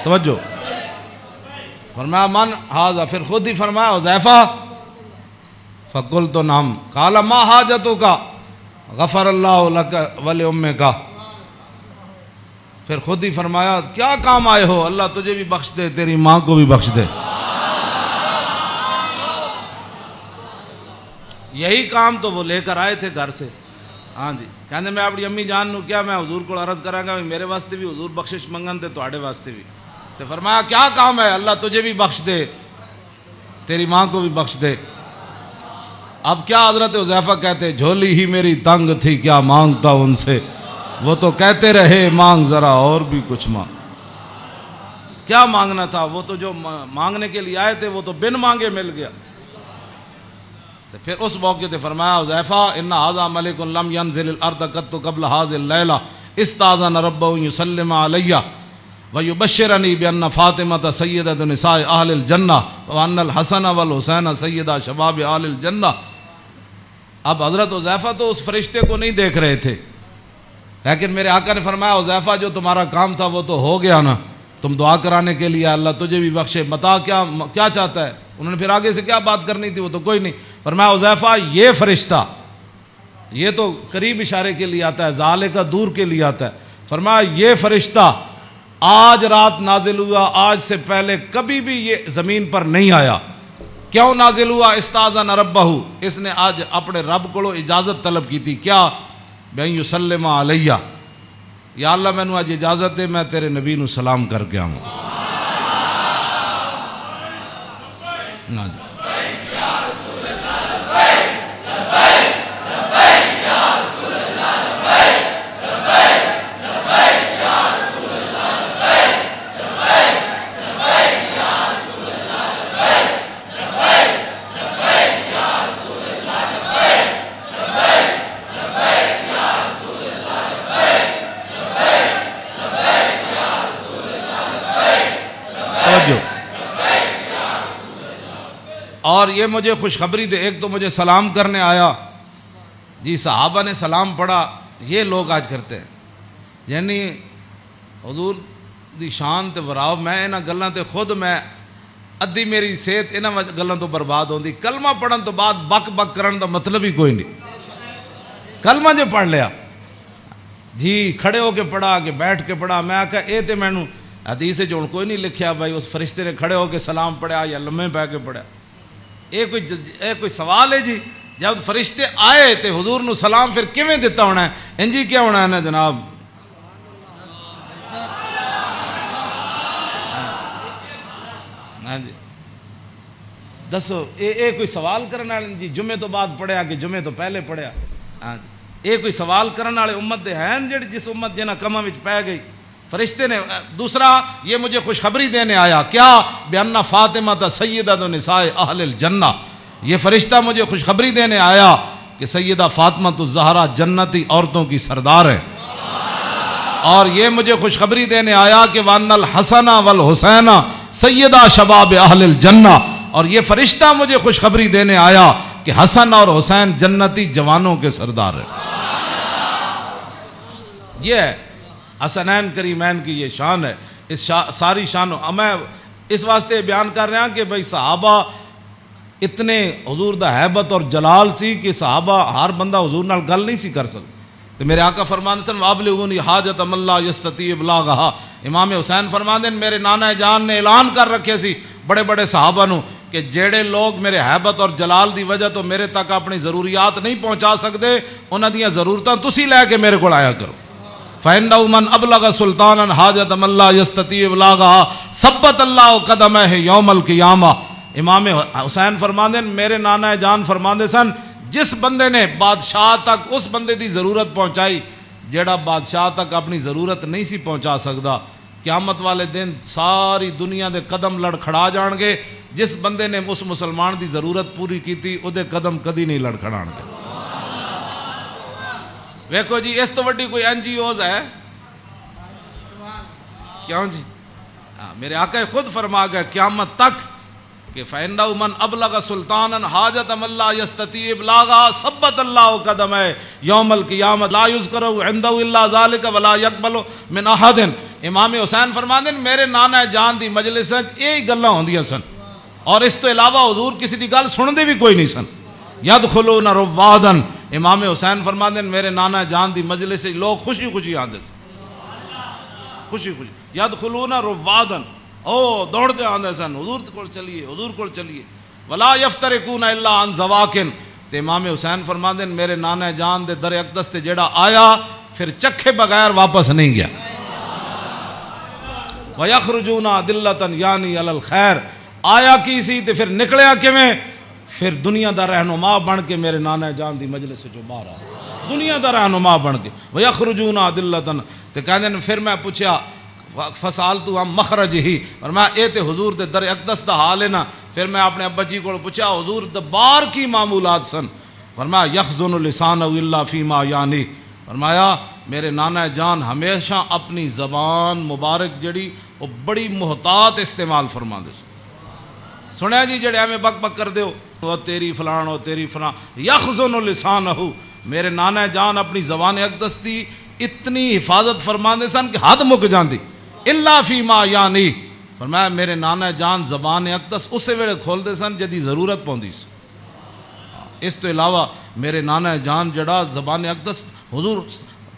توجہ، فرمایا من ھذا، پھر خود ہی فرمایا حذیفہ، فقلت نعم، قال ما حاجتک، غفر اللہ لک ولأمک، پھر خود ہی فرمایا کیا کام آئے ہو، اللہ تجھے بھی بخش دے تیری ماں کو بھی بخش دے۔ یہی کام تو وہ لے کر آئے تھے گھر سے۔ ہاں جی، کہنے میں اپنی امی جان نو کیا میں حضور کو عرض کراں گا میرے واسطے بھی حضور بخشش منگن تے تواڈے واسطے بھی، تو فرمایا کیا کام ہے، اللہ تجھے بھی بخش دے تیری ماں کو بھی بخش دے۔ اب کیا حضرت حذیفہ کہتے جھولی ہی میری تنگ تھی کیا مانگتا ان سے، وہ تو کہتے رہے مانگ ذرا اور بھی کچھ مانگ۔ کیا مانگنا تھا، وہ تو جو مانگنے کے لیے آئے تھے وہ تو بن مانگے مل گیا۔ تو پھر اس موقع تے فرمایا حذیفہ ان ھذا ملک لم ينزل الارض قط قبل هذه الليلہ استاذن ربه يسلم علیہ ويبشرني بأن فاطمة سيدة نساء اہل الجنہ وان الحسن والحسین سیدہ شباب اہل الجنہ۔ اب حضرت حذیفہ تو اس فرشتے کو نہیں دیکھ رہے تھے، لیکن میرے آقا نے فرمایا حذیفہ جو تمہارا کام تھا وہ تو ہو گیا نا، تم دعا کرانے کے لیے اللہ تجھے بھی بخشے، بتا کیا چاہتا ہے۔ انہوں نے پھر آگے سے کیا بات کرنی تھی وہ تو کوئی نہیں. فرمایا حذیفہ یہ فرشتہ، یہ تو قریب اشارے کے لیے آتا ہے، ذالک دور کے لیے آتا ہے. فرمایا یہ فرشتہ آج رات نازل ہوا، آج سے پہلے کبھی بھی یہ زمین پر نہیں آیا. کیوں نازل ہوا؟ استاذن ربہ، اس نے آج اپنے رب کو اجازت طلب کی تھی. کیا؟ بین یسلم علیہ، یا اللہ میں نے آج اجازت دے میں تیرے نبی نو سلام کر کے آؤں. اور یہ مجھے خوشخبری دے، ایک تو مجھے سلام کرنے آیا جی، صحابہ نے سلام پڑھا. یہ لوگ آج کرتے ہیں، یعنی حضور دی شان تے وراو میں انہاں گلاں تے خود میں ادھی میری صحت انہاں گلاں تو برباد ہوندی. کلمہ پڑھن تو بعد بک بک کرن دا مطلب ہی کوئی نہیں. کلمہ جو پڑھ لیا جی، کھڑے ہو کے پڑھا کہ بیٹھ کے پڑھا، میں آکھا اے تے مینوں حدیث وچ ہن کوئی نہیں لکھیا بھائی اس فرشتے نے کھڑے ہو کے سلام پڑھا یا لمے پہ کے پڑھا. یہ کوئی سوال ہے جی؟ جب فرشتے آئے تے حضور نو سلام پھر کیویں دیتا ہونا ہے؟ انجی کیا ہونا ہے نا جناب؟ ہاں جی دسو، یہ کوئی سوال کرنے والے جی جمعے تو بعد پڑھیا کہ جمعے تو پہلے پڑھیا؟ ہاں جی یہ کوئی سوال کرنے والے امت دے ہیں جڑی جس امت جنہاں کماں وچ پہ گئی؟ فرشتے نے. دوسرا یہ مجھے خوشخبری دینے آیا. کیا؟ بِأَنَّ فاطمہ سیدۃ نساء اہل الجنہ. یہ فرشتہ مجھے خوشخبری دینے آیا کہ سیدہ فاطمہ الزہرا جنتی عورتوں کی سردار ہے. اور یہ مجھے خوشخبری دینے آیا کہ وَأَنَّ الْحَسَنَ وَالْحُسَيْنَ سیدہ شباب اہل الجنہ. اور یہ فرشتہ مجھے خوشخبری دینے آیا کہ حسن اور حسین جنتی جوانوں کے سردار ہیں. یہ ہے حسنین کریمین کی یہ شان ہے. اس ساری شان میں اس واسطے بیان کر رہا ہوں کہ بھئی صحابہ اتنے حضور دا حیبت اور جلال سی کہ صحابہ ہر بندہ حضور نال گل نہیں سی کر سکتا. تو میرے آقا فرماندے سن وابلغونی حاجت من لا یستطیع ابلاغھا. امام حسین فرماندے میرے نانا جان نے اعلان کر رکھے سی بڑے بڑے صحابہ نو کہ جڑے لوگ میرے حیبت اور جلال دی وجہ تو میرے تک اپنی ضروریات نہیں پہنچا سکتے انہاں دیاں ضرورتاں تسی لے کے میرے کول آیا کرو. فَإِنَّهُ مَنْ أَبْلَغَ سُلْطَانًا حَاجَةَ مَنْ لَا يَسْتَطِيعُ إِبْلَاغَهَا ثَبَّتَ اللَّهُ قَدَمَيْهِ يَوْمَ الْقِيَامَةِ. امام حسین فرماندے میرے نانا جان فرماندے سن جس بندے نے بادشاہ تک اس بندے دی ضرورت پہنچائی جیڑا بادشاہ تک اپنی ضرورت نہیں سی پہنچا سکتا، قیامت والے دن ساری دنیا دے قدم لڑکھڑا جان گے. جس بندے نے اس مسلمان دی ضرورت پوری کی تھی او دے قدم کدی نہیں لڑکھڑان گے. ویکھو جی اس تو وڈی کوئی این جی اوز ہے کیوں جی؟ میرے آقا خود فرما گئے قیامت تک کہ فَإِنَّهُ مَنْ أَبْلَغَ سُلْطَانًا حَاجَةَ مَنْ لَا يَسْتَطِيعُ إِبْلَاغَهَا ثَبَّتَ اللَّهُ قَدَمَيْهِ يَوْمَ الْقِيَامَةِ لَا يُذْكَرُ عِنْدَهُ إِلَّا ذَلِكَ وَلَا يَقْبَلُ مِنْ أَحَدٍ. امام حسین فرماندے میرے نانا جان دی مجلس وچ یہی گلاں ہوندیاں سن اور اس تو علاوہ حضور کسی دی گل سندے بھی کوئی نہیں سن. یدخلون روادن. امام حسین فرماندے میرے نانا جان دی مجلس سے لوگ خوشی خوشی آندے سن، خوشی خوشی یدخلون روادن، او دوڑتے آندے سن حضور کول چلیے حضور کول چلیے. ولا یفترقون الا عن زواکن. تے امام حسین فرماندے میرے نانا جان دے در اقدس تے جڑا آیا پھر چکھے بغیر واپس نہیں گیا. وَيَخْرُجُونَ عَدِلَّةً یعنی علی الخیر. آیا کی سی تے پھر نکلیا کیویں؟ پھر دنیا دا رہنما بن کے میرے نانا جان دی مجلس سے جو باہر آیا دنیا دا رہنما بن کے. وَيَخْرُجُونَ عَدِلَّةً. تے کہندے پھر میں پوچھا فسالتو ہم مخرج ہی اور میں اے تے حضور دے در اقدس دا حال ہے نا. پھر میں اپنے ابا جی کو پوچھا حضور دبار کی معمولات سن. فرمایا یخزن لسانہ الا فیما یعنی. فرمایا میرے نانا جان ہمیشہ اپنی زبان مبارک جڑی وہ بڑی محتاط استعمال فرما دے. سنیا جی جڑے ہمیں بک بک کر دیو وہ تیری فلان و تیری فلان. یخزن لسانہ. میرے نانا جان اپنی زبان اقدس دی اتنی حفاظت فرما دے سن کہ حد مک جاندی. الا فیما یعنی. فرمایا میرے نانا جان زبان اقدس اسے ویلے کھول دے سن جدی ضرورت پوندی سی. اس تو علاوہ میرے نانا جان جڑا زبان اقدس حضور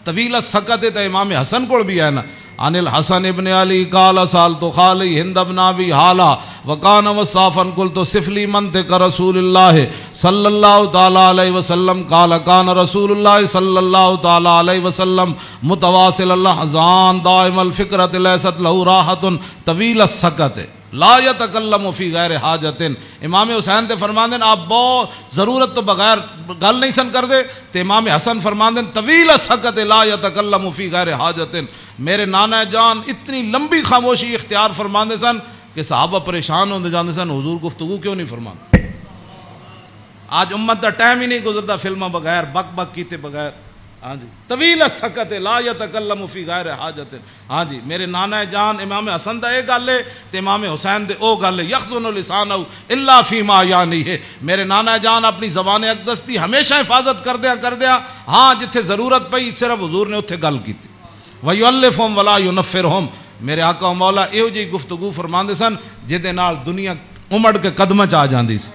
طویل سکت تے امام حسن کو بھی ہے نا. عن الحسن ابن علی قال سالت خالی ہند ابن ابی حالا وکان وصافا قلت صف لی منطق رسول اللہ صلی اللہ تعالی علیہ وسلم قال کان رسول اللہ صلی اللہ تعالی علیہ وسلم متواصل الاحزان دائم الفکرۃ لیست له راحت طویل السکت لا یتکلم فی غیر حاجت. امام حسین تے فرماندے آپ بہت ضرورت تو بغیر گل نہیں سن کر دے. تے امام حسن فرماندے طویل السکت لا یتکلم فی غیر حاجت. میرے نانا جان اتنی لمبی خاموشی اختیار فرماندے سن کہ صحابہ پریشان ہوندے جاندے سن حضور گفتگو کیوں نہیں فرماندے. آج امت دا ٹائم ہی نہیں گزرتا فلموں بغیر بک بک کیتے بغیر. ہاں جی طویل السکت لا یتکلم فی غیر حاجت. ہاں جی میرے نانا جان امام حسن دا اے گل ہے تے امام حسین دے او گل ہے یخزن لسانہ الا فیما یعنی ہے. میرے نانا جان اپنی زبان اقدس دی ہمیشہ حفاظت کر دیا ہاں جتھے ضرورت پئی صرف حضور نے اتھے گل کیتی. وَيُؤَلِّفُهُمْ وَلَا يُنَفِّرُهُمْ. میرے آقا و مولا ایو جی گفتگو فرماندے سن جدے نال دنیا امڑ کے قدمہ چ آ جاندی سی.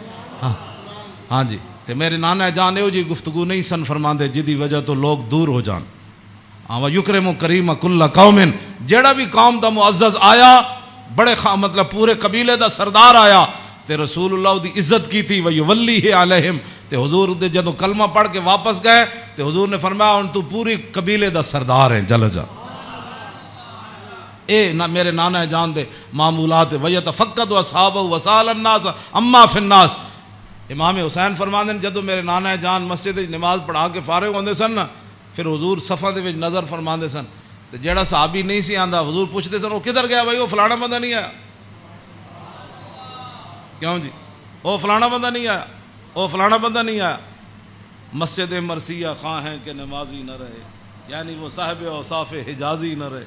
ہاں جی تے میرے نانا جان ایو جی گفتگو نہیں سن فرماندے جدی وجہ تو لوگ دور ہو جان. وَيُكْرِمُ كَرِيمَ كُلَّ قَوْمٍ. جیڑا بھی قوم دا معزز آیا بڑے مطلب پورے قبیلے دا سردار آیا تے رسول اللہ دی عزت کی تھی. وَيُوَلِّهِ عَلَيْهِمْ. تے حضور دے جدو کلمہ پڑھ کے واپس گئے تے حضور نے فرمایا ان تو پوری قبیلے دا سردار ہیں چل جا. اے میرے نانا جان دے معمولات. وَيَتَفَقَّدُ أَصْحَابَهُ وَسَأَلَ النَّاسَ عَمَّا فِي النَّاسِ. امام حسین فرماندے جدو میرے نانا جان مسجد نماز پڑھا کے فارغ ہوندے سن نا پھر حضور صفحہ دے وچ نظر فرماندے سن تے جیڑا صحابی نہیں سی آندا حضور پوچھدے سن وہ کدھر گیا بھائی وہ فلانا بندہ نہیں آیا. کیوں جی وہ فلانا بندہ نہیں آیا وہ فلانا بندہ نہیں آیا. مسجد مرثیہ خواہ ہیں کہ نمازی نہ رہے یعنی وہ صاحب اوصاف حجازی نہ رہے.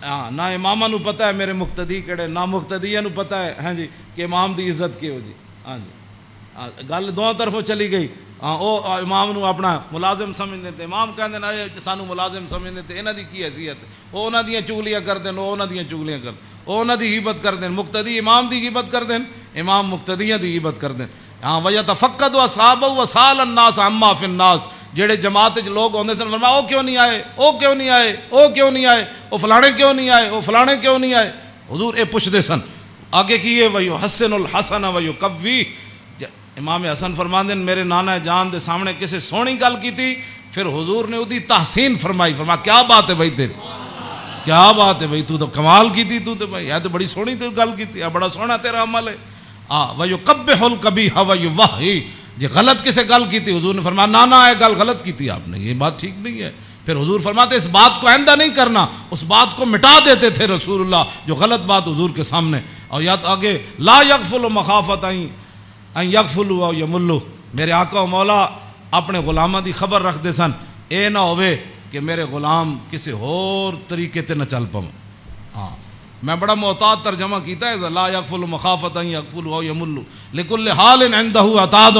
ہاں نہ امامہ نو پتہ ہے میرے مقتدی کیڑے نہ مقتدیہ نو پتہ ہے ہاں جی کہ امام دی عزت کیو جی. ہاں جی گل دونوں طرفوں چلی گئی. ہاں او امام نو اپنا ملازم سمجھتے تھے. امام کہندے نا سانو ملازم سمجھتے تھے انہاں دی کی حیثیت وہ انہاں دیاں چگلیاں کردے وہ انہاں دیاں چگلیاں کردے وہ انہاں دی غیبت کردے. مقتدی امام دی غیبت کردے امام مقتدیاں دی غیبت کردے. ہاں وَيَتَفَقَّدُ أَصْحَابَهُ وَسَأَلَ النَّاسَ عَمَّا فِي النَّاسِ. جڑے جماعت وچ لوگ ہوندے سن فرمایا او کیوں نہیں آئے او کیوں نہیں آئے او کیوں نہیں آئے او فلانے کیوں نہیں آئے او فلانے کیوں نہیں آئے. حضور اے پوچھدے سن. آگے کیے وَيُحَسِّنُ الْحَسَنَ وَيُقَوِّي. امام حسن فرماندے میرے نانا جان دے سامنے کسی سونی گل کی تھی پھر حضور نے اودی تحسین فرمائی. فرمایا کیا بات ہے بھائی تیری کیا بات ہے بھائی تو کمال کی تھی تو بھائی یہ تو بڑی سونی تو گل کی تھی بڑا سونا تیرا عمل ہے. وَيُقَبِّحُ الْقَبِيحَ وَيُوَحِّي. جی غلط کسے گل کی تھی حضور نے فرمایا نانا یہ گل غلط کی تھی آپ نے یہ بات ٹھیک نہیں ہے. پھر حضور فرماتے اس بات کو آئندہ نہیں کرنا اس بات کو مٹا دیتے تھے رسول اللہ جو غلط بات حضور کے سامنے. اور یا آگے لا یغفل مخافت ان یغفلوا او یملوا. میرے آقا و مولا اپنے غلاماں دی خبر رکھ دے سن اے نہ ہوئے کہ میرے غلام کسی اور طریقے تے نہ چل پاؤں. ہاں میں بڑا محتاط ترجمہ کیتا ہے لا یغفل مخافت ان یغفلوا او یملوا لکل حال عنده عتاد.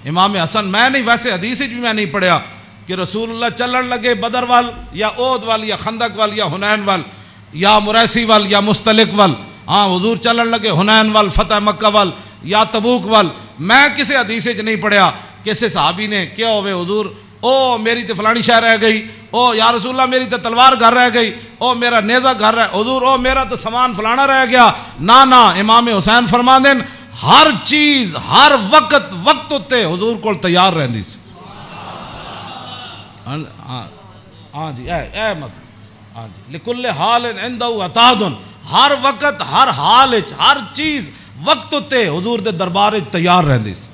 امام حسن میں نہیں ویسے حدیث بھی میں نہیں پڑھیا کہ رسول اللہ چلن لگے بدر وال یا احد وال یا خندق وال یا حنین وال یا مریسی وال یا مستلق وال. ہاں حضور چلن لگے حنین وال فتح مکہ وال یا تبوک وال. میں کسی حدیث وچ نہیں پڑھیا کسی صحابی نے کیا ہوئے حضور او میری تے فلانی شے رہ گئی او یا رسول اللہ میری تے تلوار گھر رہ گئی او میرا نیزہ گھر رہ حضور او میرا تو سامان فلانا رہ گیا. نا امام حسین فرماندے ہر چیز ہر وقت وقت تے حضور کول تیار رہندی سی. ہاں جی اے مت ہاں جی لکل حال عنده عتاد. ہر وقت ہر حال وچ ہر چیز وقت تے حضور دے دربار وچ تیار رہندی سی.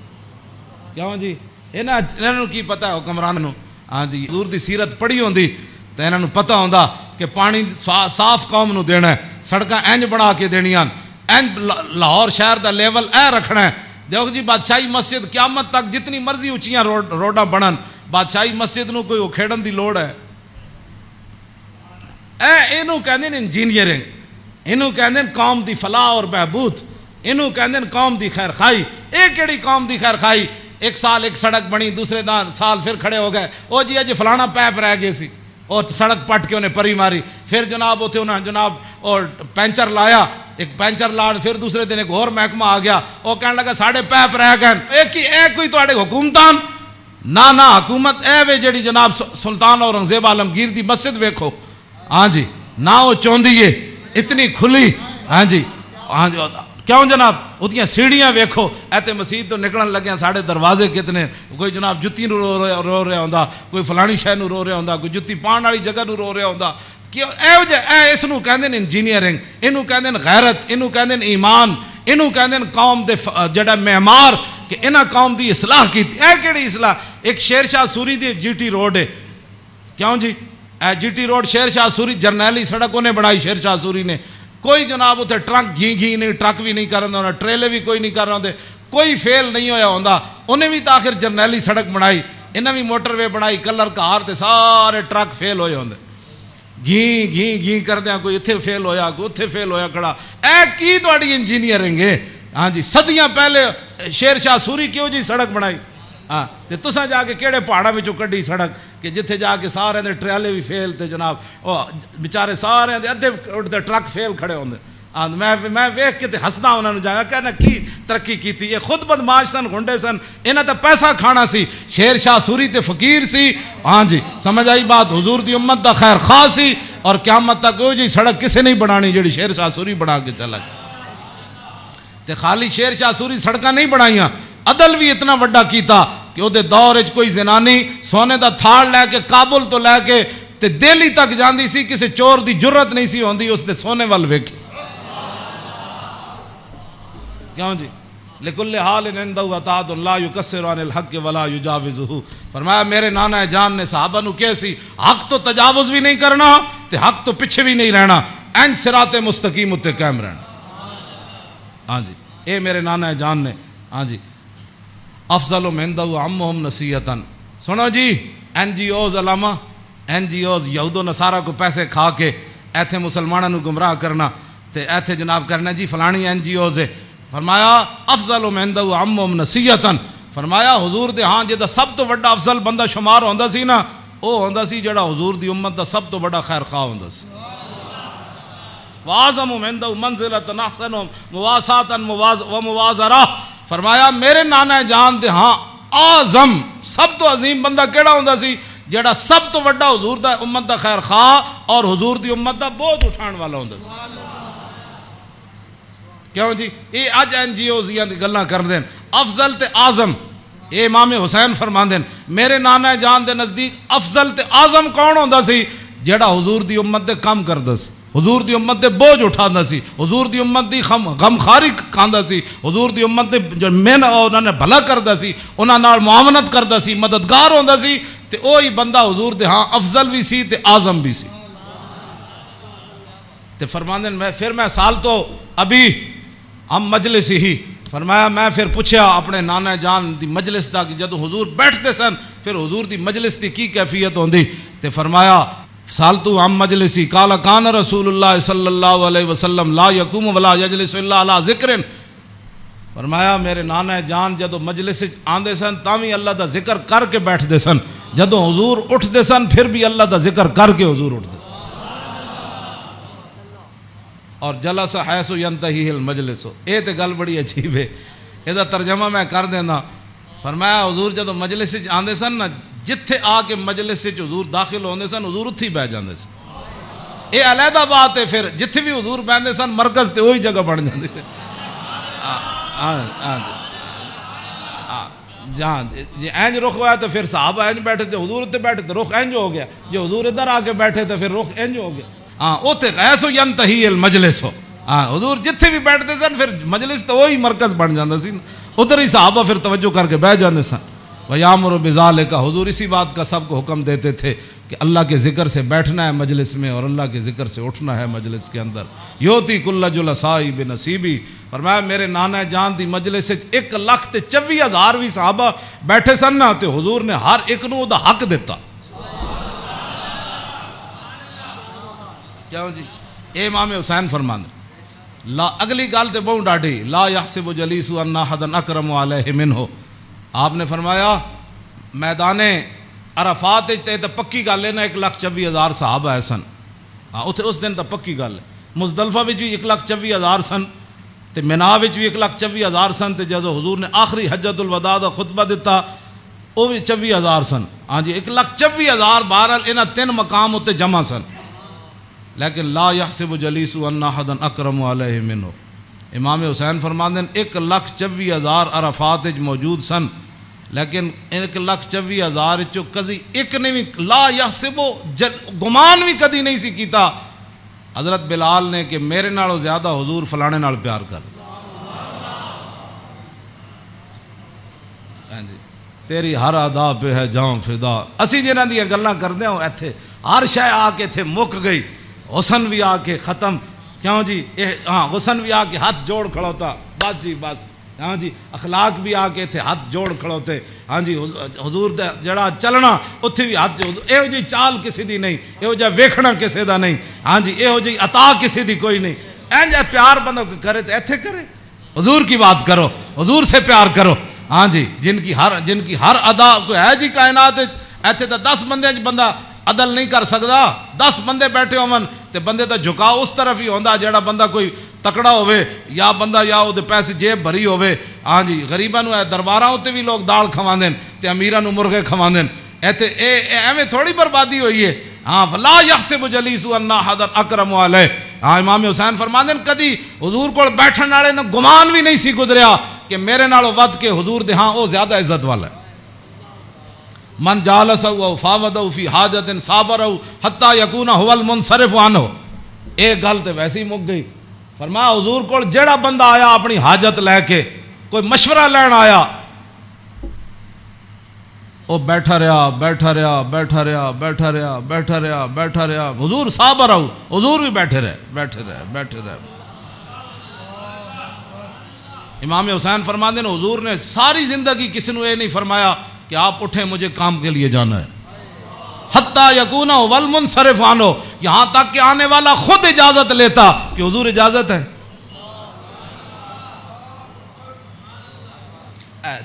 کیوں جی انہاں نوں کی پتہ ہے حکمران نوں. ہاں جی حضور دی سیرت پڑھی ہوندی تے انہاں نوں پتہ ہوندا کہ پانی صاف قوم نوں دینا ہے سڑکاں انج بنا کے دینیاں انج لاہور شہر دا لیول اے رکھنا ہے. دیکھو جی بادشاہی مسجد قیامت تک جتنی مرضی اونچیاں روڈاں بنن بادشاہی مسجد نوں کوئی کھیڑن دی لوڑ ہے اینوں کہندے نے انجینئرنگ اینوں کہندے قوم دی فلاح اور بہبود اینوں کہندے قوم دی خیر خائی. اے کیڑی قوم دی خیر خائی ایک سال ایک سڑک بنی دوسرے سال پھر کھڑے ہو گئے او جی اج فلانا پیپ رہ گئے سی اور سڑک پٹ کے انہیں پری ماری. پھر جناب اتنے انہیں جناب اور پینچر لایا, ایک پینچر لاڑ, پھر دوسرے دن ایک اور محکمہ آ گیا, وہ کہنے لگا ساڑھے پیپ رہ گئے. ایک کوئی تواڈے حکومتان نہ حکومت اے وے جڑی جناب سلطان اورنگزیب عالمگیر دی مسجد ویکھو, ہاں جی, نہ وہ چوندی ہے اتنی کھلی, ہاں جی کیوں جناب اتنی سیڑھیاں ویکھو. ایتے مسجد تو نکلن لگے ساڑھے دروازے کتنے, کوئی جناب جتی نو رو رہا ہوندا, کوئی فلانی شے نو رو رہا ہوندا, کوئی جتی پان والی جگہ نو رو رہا ہوندا. کیوں اس نو کہندے نے انجینئرنگ, اینو کہندے نے غیرت, اینو کہندے نے ایمان, اینو کہندے نے قوم دے جڑا معمار کہ انہاں قوم دی اصلاح کیتی. اے کیڑی اصلاح؟ ایک شیر شاہ سوری دی جی ٹی روڈ ہے, کیوں جی اے جی ٹی روڈ شیر شاہ سوری جرنیلی سڑک انہیں بنائی شیر شاہ سوری نے. کوئی جناب اتنے ٹرک گھی نہیں, ٹرک بھی نہیں کر رہا ہونا, ٹریلے بھی کوئی نہیں کر رہا ہوندے, کوئی فیل نہیں ہویا ہوندا. انہیں بھی تاخر جرنیلی سڑک بنائی, انہیں بھی موٹر وے بنائی, کلر کار تے سارے ٹرک فیل ہوئے ہوندے, گھی کر دیا, کوئی اتھے فیل ہویا, کوئی اتھے فیل ہویا کھڑا. اے کی تواڈی انجینئرنگ ہے؟ ہاں جی, صدیاں پہلے شیر شاہ سوری کیوں جی سڑک بنائی؟ ہاں تے تساں جا کے کیڑے پہاڑاں وچوں کڈی سڑک کہ جتھے جا کے سارے دے ٹریلے بھی فیل تے جناب او بیچارے سارے دے ادھے اٹھتے ٹرک فیل کھڑے ہوندے. میں ویکھ کے تے ہسدا انہاں نوں جایا کہنا کی ترقی کیتی. یہ خود بدماش سن, گنڈے سن, انہاں تے پیسہ کھانا سی. شیر شاہ سوری تے فقیر سی, ہاں جی سمجھ آئی بات, حضور دی امت دا خیر خواہ سی, اور قیامت تک او جی سڑک کسے نہیں بنانی جڑی شیر شاہ سوری بنا کے چلا گیا. تے خالی شیر شاہ سوری سڑکاں نہیں بنائیاں, عدل بھی اتنا وڈا کیتا کہ وہ دور وچ کوئی زنانی سونے دا تھاڑ لے کے کابل تو لے کے تے دہلی تک جاندی سی, کسی چور دی جرت نہیں سی ہوندی اس دے سونے وال ویکھ. کیوں جی لکل حال عندہ عطاء لا یکسر عن الحق ولا یجاوزہ. فرمایا میرے نانا جان نے صحابہ نو کہے سی حق تو تجاوز بھی نہیں کرنا تے حق تو پیچھے بھی نہیں رہنا, این صراط مستقیم اتے قائم رہنا. ہاں جی اے میرے نانا جان نے, ہاں جی افضل عندہ عمہم نصیحتاً. سنو جی این جی اوز علامہ, این جی اوز یہود و نصارہ کو پیسے کھا کے ایتھے مسلمانوں نو گمراہ کرنا تے ایتھے جناب کرنا جی فلانی این جی اوز ہے. فرمایا افضل عندہ عمہم نصیحتاً. فرمایا حضور دے ہاں جدا سب تو بڑا افضل بندہ شمار ہوندا سی نا, او ہوندا سی جڑا حضور دی امت دا سب تو بڑا خیر خواہ ہوندا سی. وَعَظَمُ عِنْدَهُ مَنْزِلَةً أَحْسَنُهُمْ مُوَاسَاةً وَمُوَازَرَةً. فرمایا میرے نانا جان دے ہاں اعظم سب تو عظیم بندہ کیڑا ہوندا سی جڑا سب تو بڑا حضور دا امت دا خیر خواہ اور حضور دی امت دا بوجھ اٹھان والا ہوندا سی. کیوں جی یہ اج این جی اوز دی گلاں کر دین افضل تے اعظم. اے امام حسین فرماندے میرے نانا جان دے نزدیک افضل تے اعظم کون ہوندا سی جڑا حضور دی امت دے کام کردا سی, حضور دی امت دے بوجھ اٹھاندا سی, حضور دی امت دی غمخاری کھاندا سی, حضور دی امت دے جو مین انہاں نے بھلا کردا سی, انہاں نال معاونت کردا سی, مددگار ہوندا سی. تے اوہی بندہ حضور دے ہاں افضل بھی سی تے اعظم بھی سی. تے فرماندے پھر میں سال تو ابھی ہم مجلس ہی. فرمایا میں پھر پوچھا اپنے نانا جان دی مجلس دا کہ جدو حضور بیٹھتے سن پھر حضور دی مجلس دی کی کیفیت ہوندی. تے فرمایا سالتو ہم مجلسی قال کان رسول اللہ صلی اللہ علیہ وسلم لا یقوم ولا یجلس الا علی ذکر. فرمایا میرے نانا جان جدو مجلس آندے سن تاوی اللہ دا ذکر کر کے بیٹھتے سن, جدو حضور اٹھتے سن پھر بھی اللہ دا ذکر کر کے حضور اٹھتے. اور جلس حیث ینتہی المجلس. اے تے گل بڑی عجیب ہے, اے دا ترجمہ میں کر دینا. فرمایا حضور جدو مجلس آندے سن نا جتھے آ کے مجلس حضور داخل ہوندے سن حضور اتھی بیٹھ جاندے سن. اے علیحدہ بات ہے, پھر جتھے بھی حضور بیٹھتے سن مرکز تے وہی جگہ بن جاندے سن. جہاں جی اینج رخ ہوا تو پھر صحابہ اینج بیٹھے تھے, حضور اتنے بیٹھے تو رخ اینج ہو گیا, جو حضور ادھر آ کے بیٹھے تو پھر رخ اینج ہو گیا. ہاں اوتے غیث ینتہی المجلس ہو. ہاں حضور جتھے بھی بیٹھتے سن پھر مجلس تو وہی مرکز بن جاتا سی, ادھر ہی صحابہ پھر توجہ کر کے بیٹھ جاتے سن. وَيَأْمُرُ بِذَلِكَ. حضور اسی بات کا سب کو حکم دیتے تھے کہ اللہ کے ذکر سے بیٹھنا ہے مجلس میں اور اللہ کے ذکر سے اٹھنا ہے مجلس کے اندر. یوتی کل جلسائی بنصیبی. فرمایا میرے نانا جان دی مجلس سے 1,24,000 بھی صحابہ بیٹھے سن نا تو حضور نے ہر ایک نو دا حق دیتا. کیوں جی اے امام حسین فرمانے لا اگلی گال تے بہت ڈاڑھی لا یحسب جلیس ان احد اکرم علیہ منہ. آپ نے فرمایا میدان عرفات تے تے پکی گل ہے نا 1,24,000 صحابہ ہے سن. ہاں اتنے اس دن تو پکی گل ہے. مزدلفہ وچ بھی 1,24,000 سن تے مینا وچ بھی 1,24,000 سن تے جدو حضور نے آخری حجت الوداع دا خطبہ دیتا وہ بھی 24,000 سن. ہاں جی 1,24,000 بہرحال انہاں 3 مقام اتنے جمع سن. لیکن لا یحسب جلیس ان احدا اکرم علیہ منہ. امام حسین فرماندے ہیں 1,24,000 عرفات وچ موجود سن لیکن 1,24,000 چو کدی ایک نے بھی لا یحسب گمان بھی کدی نہیں سی کیتا حضرت بلال نے کہ میرے نالوں زیادہ حضور فلانے نال پیار کر. تیری ہر ادا پہ ہے جاں فدا. اسی جنہاں دی گلاں کردے ہوں ایتھے ہر شے آ کے ایتھے مک گئی. حسن بھی آ کے ختم. کیوں جی ہاں حسن بھی آ کے ہاتھ جوڑ کھڑوتا بس جی بس. ہاں جی اخلاق بھی آ کے اتنے ہاتھ جوڑ کھڑوتے. ہاں جی حضور دا جڑا چلنا اتنے بھی ہاتھ جوڑ. یہو جی چال کسی دی نہیں, یہو جا ویکھنا کسی دا نہیں. ہاں جی یہو جی عطا کسی دی کوئی نہیں. این جا پیار بندہ کرے تو ایتھے کرے. حضور کی بات کرو, حضور سے پیار کرو. ہاں جی جن کی ہر ادا کوئی ہے جی کائنات ایتھے تو 10 بندے بندہ عدل نہیں کر سکتا. 10 بندے بیٹھے ہون تے بندے دا جھکاؤ اس طرف ہی ہوندا جیڑا بندہ کوئی تکڑا ہوئے یا بندہ یا وہ پیسے جیب بھری ہوئے. ہاں جی غریباں نو درباراں تے بھی لوگ دال کھواندے تے امیراں نو مرغے کھواندے. ایتھے ایویں تھوڑی بربادی ہوئی ہے. ہاں لا یحسب جلیس ان احد اکرم علیہ. ہاں امام حسین فرماندے کدی حضور کول بیٹھن والے نو گمان بھی نہیں سی گزریا کہ میرے نالوں ود کے حضور دے ہاں او زیادہ عزت والا ہے. من جالسہ و فاودہ فی حاجت صابرہ حتی یکون هو المنصرف عنہ. ایک گل تے ویسے ہی مک گئی. فرمایا حضور کو جڑا بندہ آیا اپنی حاجت لے کے کوئی مشورہ لین آیا وہ بیٹھا رہا بیٹھا رہا بیٹھا رہا بیٹھا رہا بیٹھا رہا بیٹھا رہا. حضور صابر رہو, حضور بھی بیٹھے رہے بیٹھے رہے بیٹھے رہے. امام حسین فرماندے ہیں حضور نے ساری زندگی کسی نے یہ نہیں فرمایا کہ آپ اٹھیں مجھے کام کے لیے جانا ہے. حتیٰ یکون والمنصرف عنہ, یہاں تک کہ آنے والا خود اجازت لیتا کہ حضور اجازت ہے.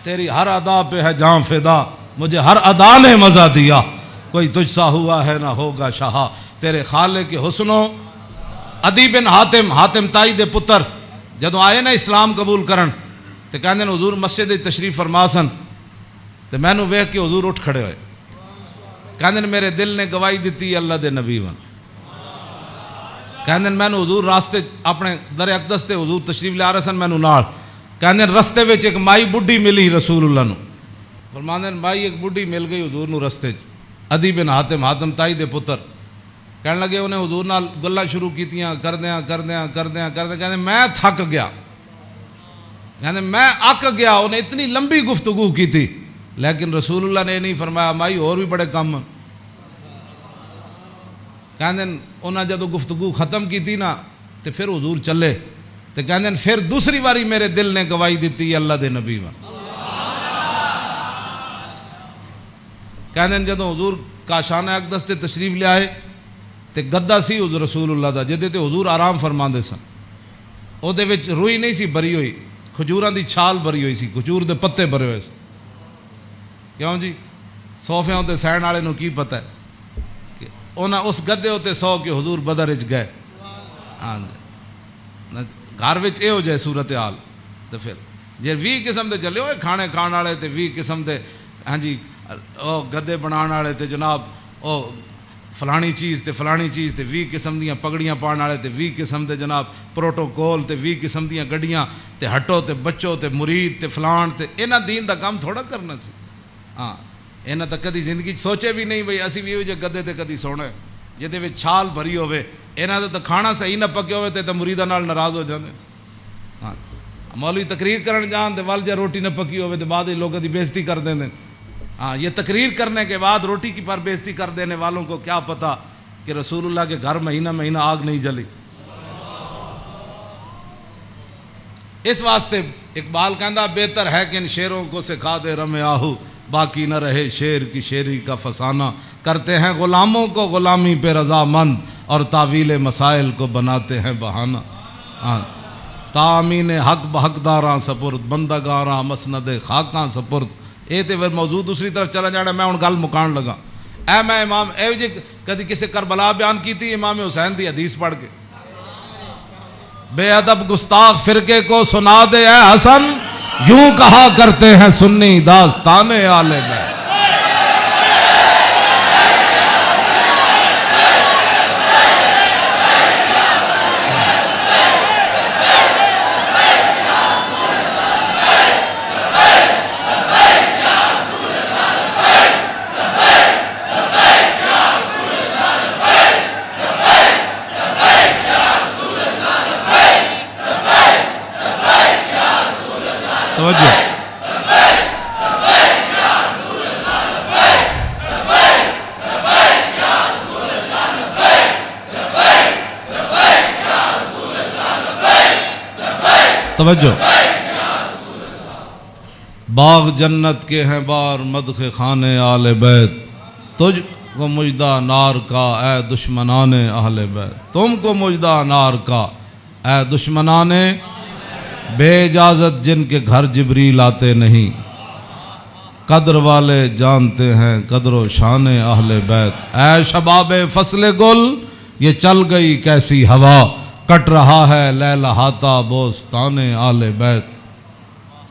تیری ہر ادا پہ ہے جاں فدا, مجھے ہر ادا نے مزہ دیا. کوئی تجھ سا ہوا ہے نہ ہوگا شاہ. تیرے خالق کے حسنوں. عدی بن حاتم تائی دے پتر جدو آئے نا اسلام قبول کرن تے کہندے نے حضور مسجد تشریف فرما سن تے میں نو ویکھ کے حضور اٹھ کھڑے ہوئے. کہندے نے میرے دل نے گواہی دیتی اللہ دے نبی ون. کہندے میں نو حضور راستے اپنے در اقدس تے حضور تشریف لے آ رہے سن میں نو نال. کہندے رستے وچ ایک مائی بڈھی ملی رسول اللہ نو. فرماندے مائی ایک بڈھی مل گئی حضور نو رستے چ. عدی بن حاتم تائی دے پتر کہنے لگے انہیں حضور نال گلاں شروع کیتیاں کردیاں کہندے میں تھک گیا. کہندے میں اک گیا. انہیں اتنی لمبی گفتگو کی تھی لیکن رسول اللہ نے یہ نہیں فرمایا مائی اور بھی بڑے کم. کہندے انہاں جدو گفتگو ختم کی تھی نا تو پھر حضور چلے تو کہندے پھر دوسری باری میرے دل نے گواہی دیتی اللہ دے نبی ون. کہندے جدو حضور کاشانہ اقدس تے تشریف لے آئے تے گدا سی حضور رسول اللہ دا جدے تے حضور آرام فرماندے سن. او دے وچ روئی نہیں سی بری ہوئی, کھجوراں دی چھال بری ہوئی سی, کھجور دے پتے بھرے ہوئے سی. کیوں جی صوفیاں تے سہن والے نو کی پتہ ہے کہ انہاں اس گدے تے سو کے حضور بدر وچ گئے. ہاں گھر وچ اے ہو جائے صورتحال تے پھر جے 20 قسم دے چلے ہوئے کھانے کھان والے تے 20 قسم دے ہاں جی او گدے بنان والے تے جناب او فلانی چیز تے فلانی چیز تے 20 قسم دیاں پگڑیاں پان والے تے 20 قسم دے جناب پروٹوکول تے 20 قسم دیاں گڈیاں تے ہٹو تے بچو تے مرید تے فلان تے انہاں دین دا کام تھوڑا کرنا سی. ہاں انہاں تا کدی زندگی سوچے بھی نہیں بھئی اسی بھی یہ گدے تے کدی سونا ہے جہدے وچ چھال بھری ہوے. انہاں دا تے کھانا صحیح نہ پکے ہوے تے مریداں نال ناراض ہو جاندے. ہاں مولوی تقریر کرن جان تے ول جا روٹی نہ پکی ہوے تے بعد لوگوں دی بےزتی کر دیندے. ہاں یہ تقریر کرنے کے بعد روٹی کی پر بےزتی کر دینے والوں کو کیا پتہ کہ رسول اللہ کے گھر مہینہ آگ نہیں جلی. اس واسطے اقبال کہندا بہتر ہے کہ ان شیروں کو سکھا دے رم آہو باقی نہ رہے شیر کی شیری کا فسانہ. کرتے ہیں غلاموں کو غلامی پہ رضامند اور تعویل مسائل کو بناتے ہیں بہانہ. ہاں تامین حق بحقداراں سپرد بندگاراں مسند خاکاں سپرد یہ تو پھر موضوع دوسری طرف چلا جانا. میں ہوں گل مکان لگا. اے میں امام اے جی کدی کسی کربلا بیان کی تھی امام حسین دی حدیث پڑھ کے, بے ادب گستاخ فرقے کو سنا دے اے حسن, یوں کہا کرتے ہیں سنی داستان آل بیت. توجہ توجہ. باغ جنت کے ہیں بار مدخ خانے آل بیت, تجھ کو مجدہ نار کا اے دشمنان اہل بیت. تم کو مجدہ نار کا اے دشمنان بے اجازت جن کے گھر جبریل آتے نہیں. قدر والے جانتے ہیں قدر و شان اہل بیت. اے شباب فصل گل یہ چل گئی کیسی ہوا, کٹ رہا ہے لہلہاتا بوستان اہل بیت.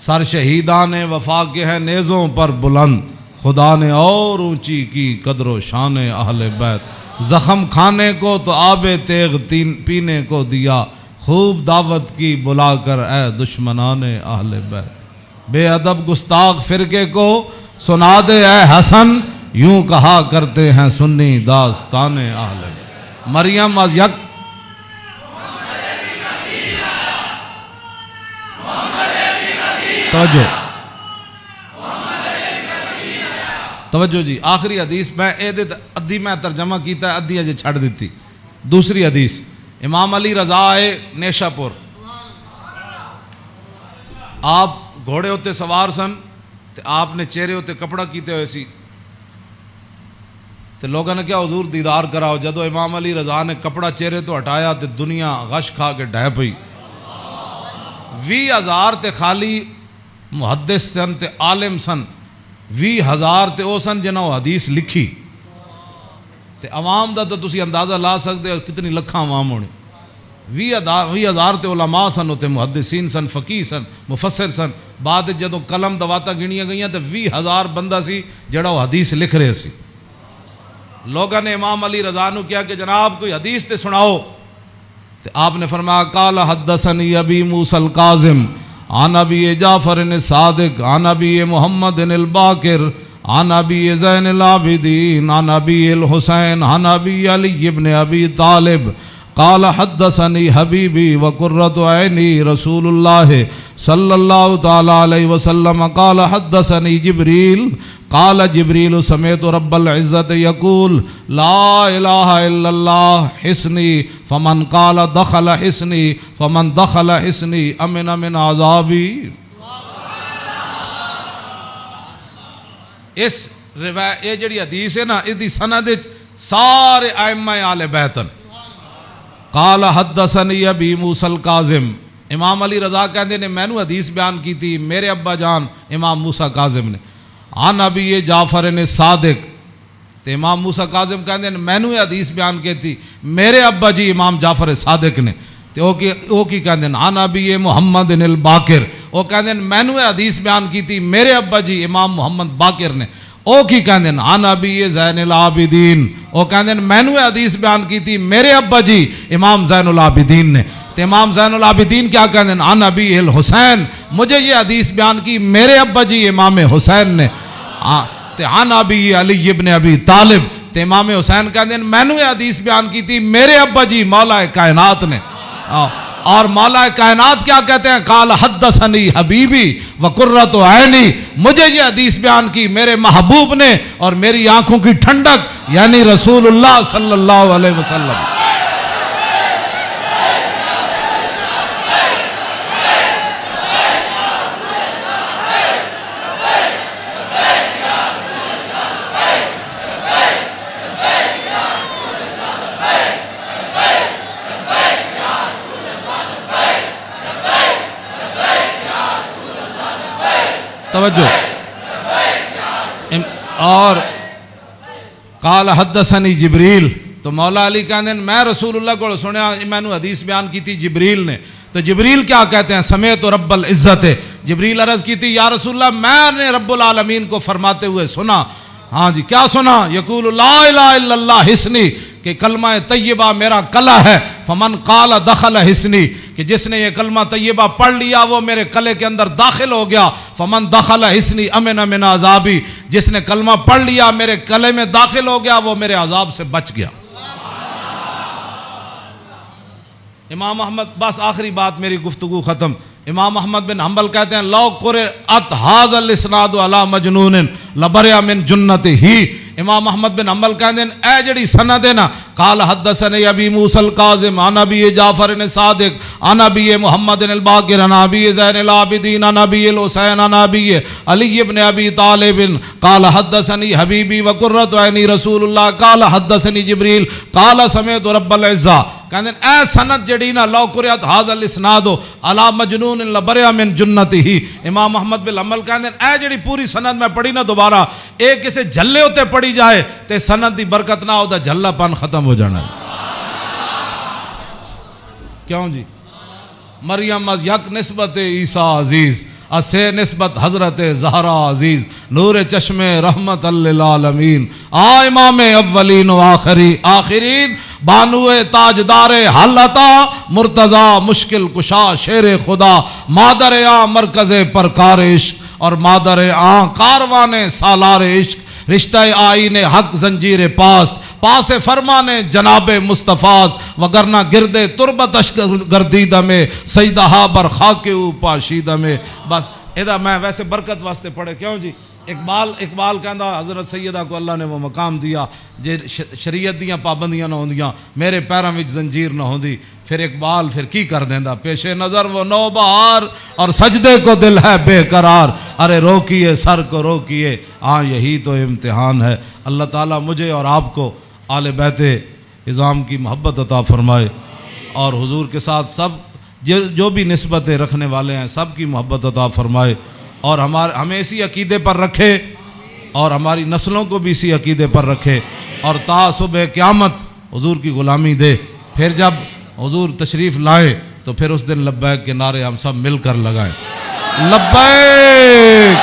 سر شہیدان وفا کے ہیں نیزوں پر بلند, خدا نے اور اونچی کی قدر و شان اہل بیت. زخم کھانے کو تو آب تیغ پینے کو دیا, خوب دعوت کی بلا کر اے دشمنان اہل بیت. بے ادب گستاخ فرقے کو سنا دے اے حسن, یوں کہا کرتے ہیں سنی داستان اہل بیت. مریم از یک توجہ توجہ جی. آخری حدیث میں ادھی میں ترجمہ کیتا ہے, ادھی اجے چھڑ دیتی. دوسری حدیث امام علی رضا آئے نیشا پور, آپ گھوڑے ہوتے سوار سن, تے آپ نے چہرے ہوتے کپڑا کیتے ہوئے سی, تے لوگوں نے کیا حضور دیدار کراؤ. جدو امام علی رضا نے کپڑا چہرے تو ہٹایا تے دنیا غش کھا کے ڈہ پئی. 20,000 تے خالی محدث سن تے عالم سن, 20,000 تے او سن جنہوں حدیث لکھی. تے عوام دا تو تسی اندازہ لا سکتے ہو کتنی لکھاں عوام ہونے. 20,000 تے علماء سن, تے محدثین سن, فقیہ سن, مفسر سن. بعد جدو قلم دواتا گنیاں گئیاں تے 20,000 بندہ سی جڑا وہ حدیث لکھ رہے سی. لوگوں نے امام علی رضا نو کیا کہ جناب کوئی حدیث تے سناؤ. تے آپ نے فرمایا قال حدثنی ابی موسیٰ الکاظم عن ابی جعفر الصادق عن ابی محمد الباقر عن ابی زین العابدین عن ابی الحسین عن ابی علی ابن ابی طالب قال حدثنی حبیبی وقرۃ عینی رسول اللہ صلی اللہ تعالی علیہ وسلم قال حدثنی جبریل قال جبریل سمعت رب العزت یقول لا الہ الا اللہ حسنی فمن قال دخل حسنی فمن دخل حسنی امن من عذابی. اس روایت یہ جڑی حدیث ہے نا, اس دی سند سارے ائمہ آل بیتن. قال حدثنی ابی موسیٰ الکاظم, امام علی رضا کہندے نے مینوں حدیث بیان کی تھی میرے ابا جان امام موسیٰ کاظم نے. عن ابی جعفر صادق, تے امام موسیٰ کاظم کہندے نے مینوں حدیث بیان کی تھی میرے ابا جی امام جعفر صادق نے. تے او کی کہندے نے عن ابی محمد الباقر, او کہندے نے مینوں حدیث بیان کی تھی میرے ابا جی امام محمد باقر نے. او کی کہندے ہیں عن ابی زین العابدین, او کہندے ہیں مینوں حدیث بیان کی تھی میرے ابا جی امام زین العابدین نے. تے امام زین العابدین کیا کہندے ہیں عن ابی الحسین, مجھے یہ حدیث بیان کی میرے ابا جی امام حسین نے. تے عن ابی علی ابن ابی طالب, تے امام حسین کہندے ہیں مینوں یہ حدیث بیان کی تھی میرے ابا جی مولا کائنات نے. اور مولا کائنات کیا کہتے ہیں قال حدثنی حبیبی وقرۃ عینی, مجھے یہ حدیث بیان کی میرے محبوب نے اور میری آنکھوں کی ٹھنڈک یعنی رسول اللہ صلی اللہ علیہ وسلم. توجہ اور قال حدثنی جبریل، تو مولا علی کہتے ہیں میں رسول اللہ کو سنیا، میں نے حدیث بیان کی تھی جبریل نے، تو جبریل کیا کہتے ہیں؟ سمیت رب العزت، جبریل عرض کی تھی یا رسول اللہ میں نے رب العالمین کو فرماتے ہوئے سنا، ہاں جی کیا سنا؟ یقول لا الہ الا اللہ حسنی، کہ کلمہ طیبہ میرا کلہ ہے، فمن قال دخل حسنی، کہ جس نے یہ کلمہ طیبہ پڑھ لیا وہ میرے کلے کے اندر داخل ہو گیا، فمن دخل حسنی امن من عذابی، جس نے کلمہ پڑھ لیا میرے کلے میں داخل ہو گیا وہ میرے عذاب سے بچ گیا۔ امام احمد، بس آخری بات میری گفتگو ختم، امام احمد بن حنبل کہتے ہیں لو قرأت ھذا الاسناد علی مجنون لبرئ من جنتہ، امام احمد بن حنبل کہتے ہیں اے جڑی سند ہے نا، قال حدثني ابی موسی الکاظم عن ابی جعفر صادق عن ابی محمد الباقر عن ابی زین العابدین عن ابی الحسین عن ابی علی بن ابی طالب قال حدثني حبیبی وقرۃ عینی رسول اللہ قال حدثني جبریل قال سمعت رب العزہ، کہتے ہیں اے سند جڑی نا لو قرأت ھذا الاسناد علی مجنون لبرئ من جنتہ، امام احمد بن حنبل کہتے ہیں اے جڑی پوری سند میں پڑھی نا دوبارہ ایک کسے جھلے ہوتے پڑھی جائے تے سند دی برکت نہ ہوتا، جھلا پن ختم ہو جانا ہے۔ کیوں جی؟ مریم از یک نسبت عیسیٰ عزیز، اسے نسبت حضرت زہرا عزیز، نور چشم رحمت للعالمین، امام اولین و آخرین، بانو تاجدار حالتا مرتضی مشکل کشا شیر خدا، مادر مرکز پرکار عشق اور مادر کاروان سالار عشق، رشتہ آئین حق زنجیر پاس فرمان جناب مصطفیٰ، وگرنہ گرد تربتش گردیدہ میں سیدہا برخاک او پاشیدہ میں۔ بس ادا میں ویسے برکت واسطے پڑھے، کیوں جی؟ اقبال کہندا حضرت سیدہ کو اللہ نے وہ مقام دیا جے شریعت دیاں پابندیاں نہ ہوندیاں میرے پیراں وچ زنجیر نہ ہوندی، پھر اقبال پھر کی کر دیندا، پیش نظر وہ نو بہار اور سجدے کو دل ہے بے قرار، ارے روکیے سر کو روکیے، ہاں یہی تو امتحان ہے۔ اللہ تعالیٰ مجھے اور آپ کو آل بیت اعظام کی محبت عطا فرمائے، اور حضور کے ساتھ سب جو بھی نسبتیں رکھنے والے ہیں سب کی محبت عطا فرمائے، اور ہمیں اسی عقیدے پر رکھے اور ہماری نسلوں کو بھی اسی عقیدے پر رکھے، اور تا صبح قیامت حضور کی غلامی دے۔ پھر جب حضور تشریف لائے تو پھر اس دن لبیک کے نعرے ہم سب مل کر لگائیں، لبیک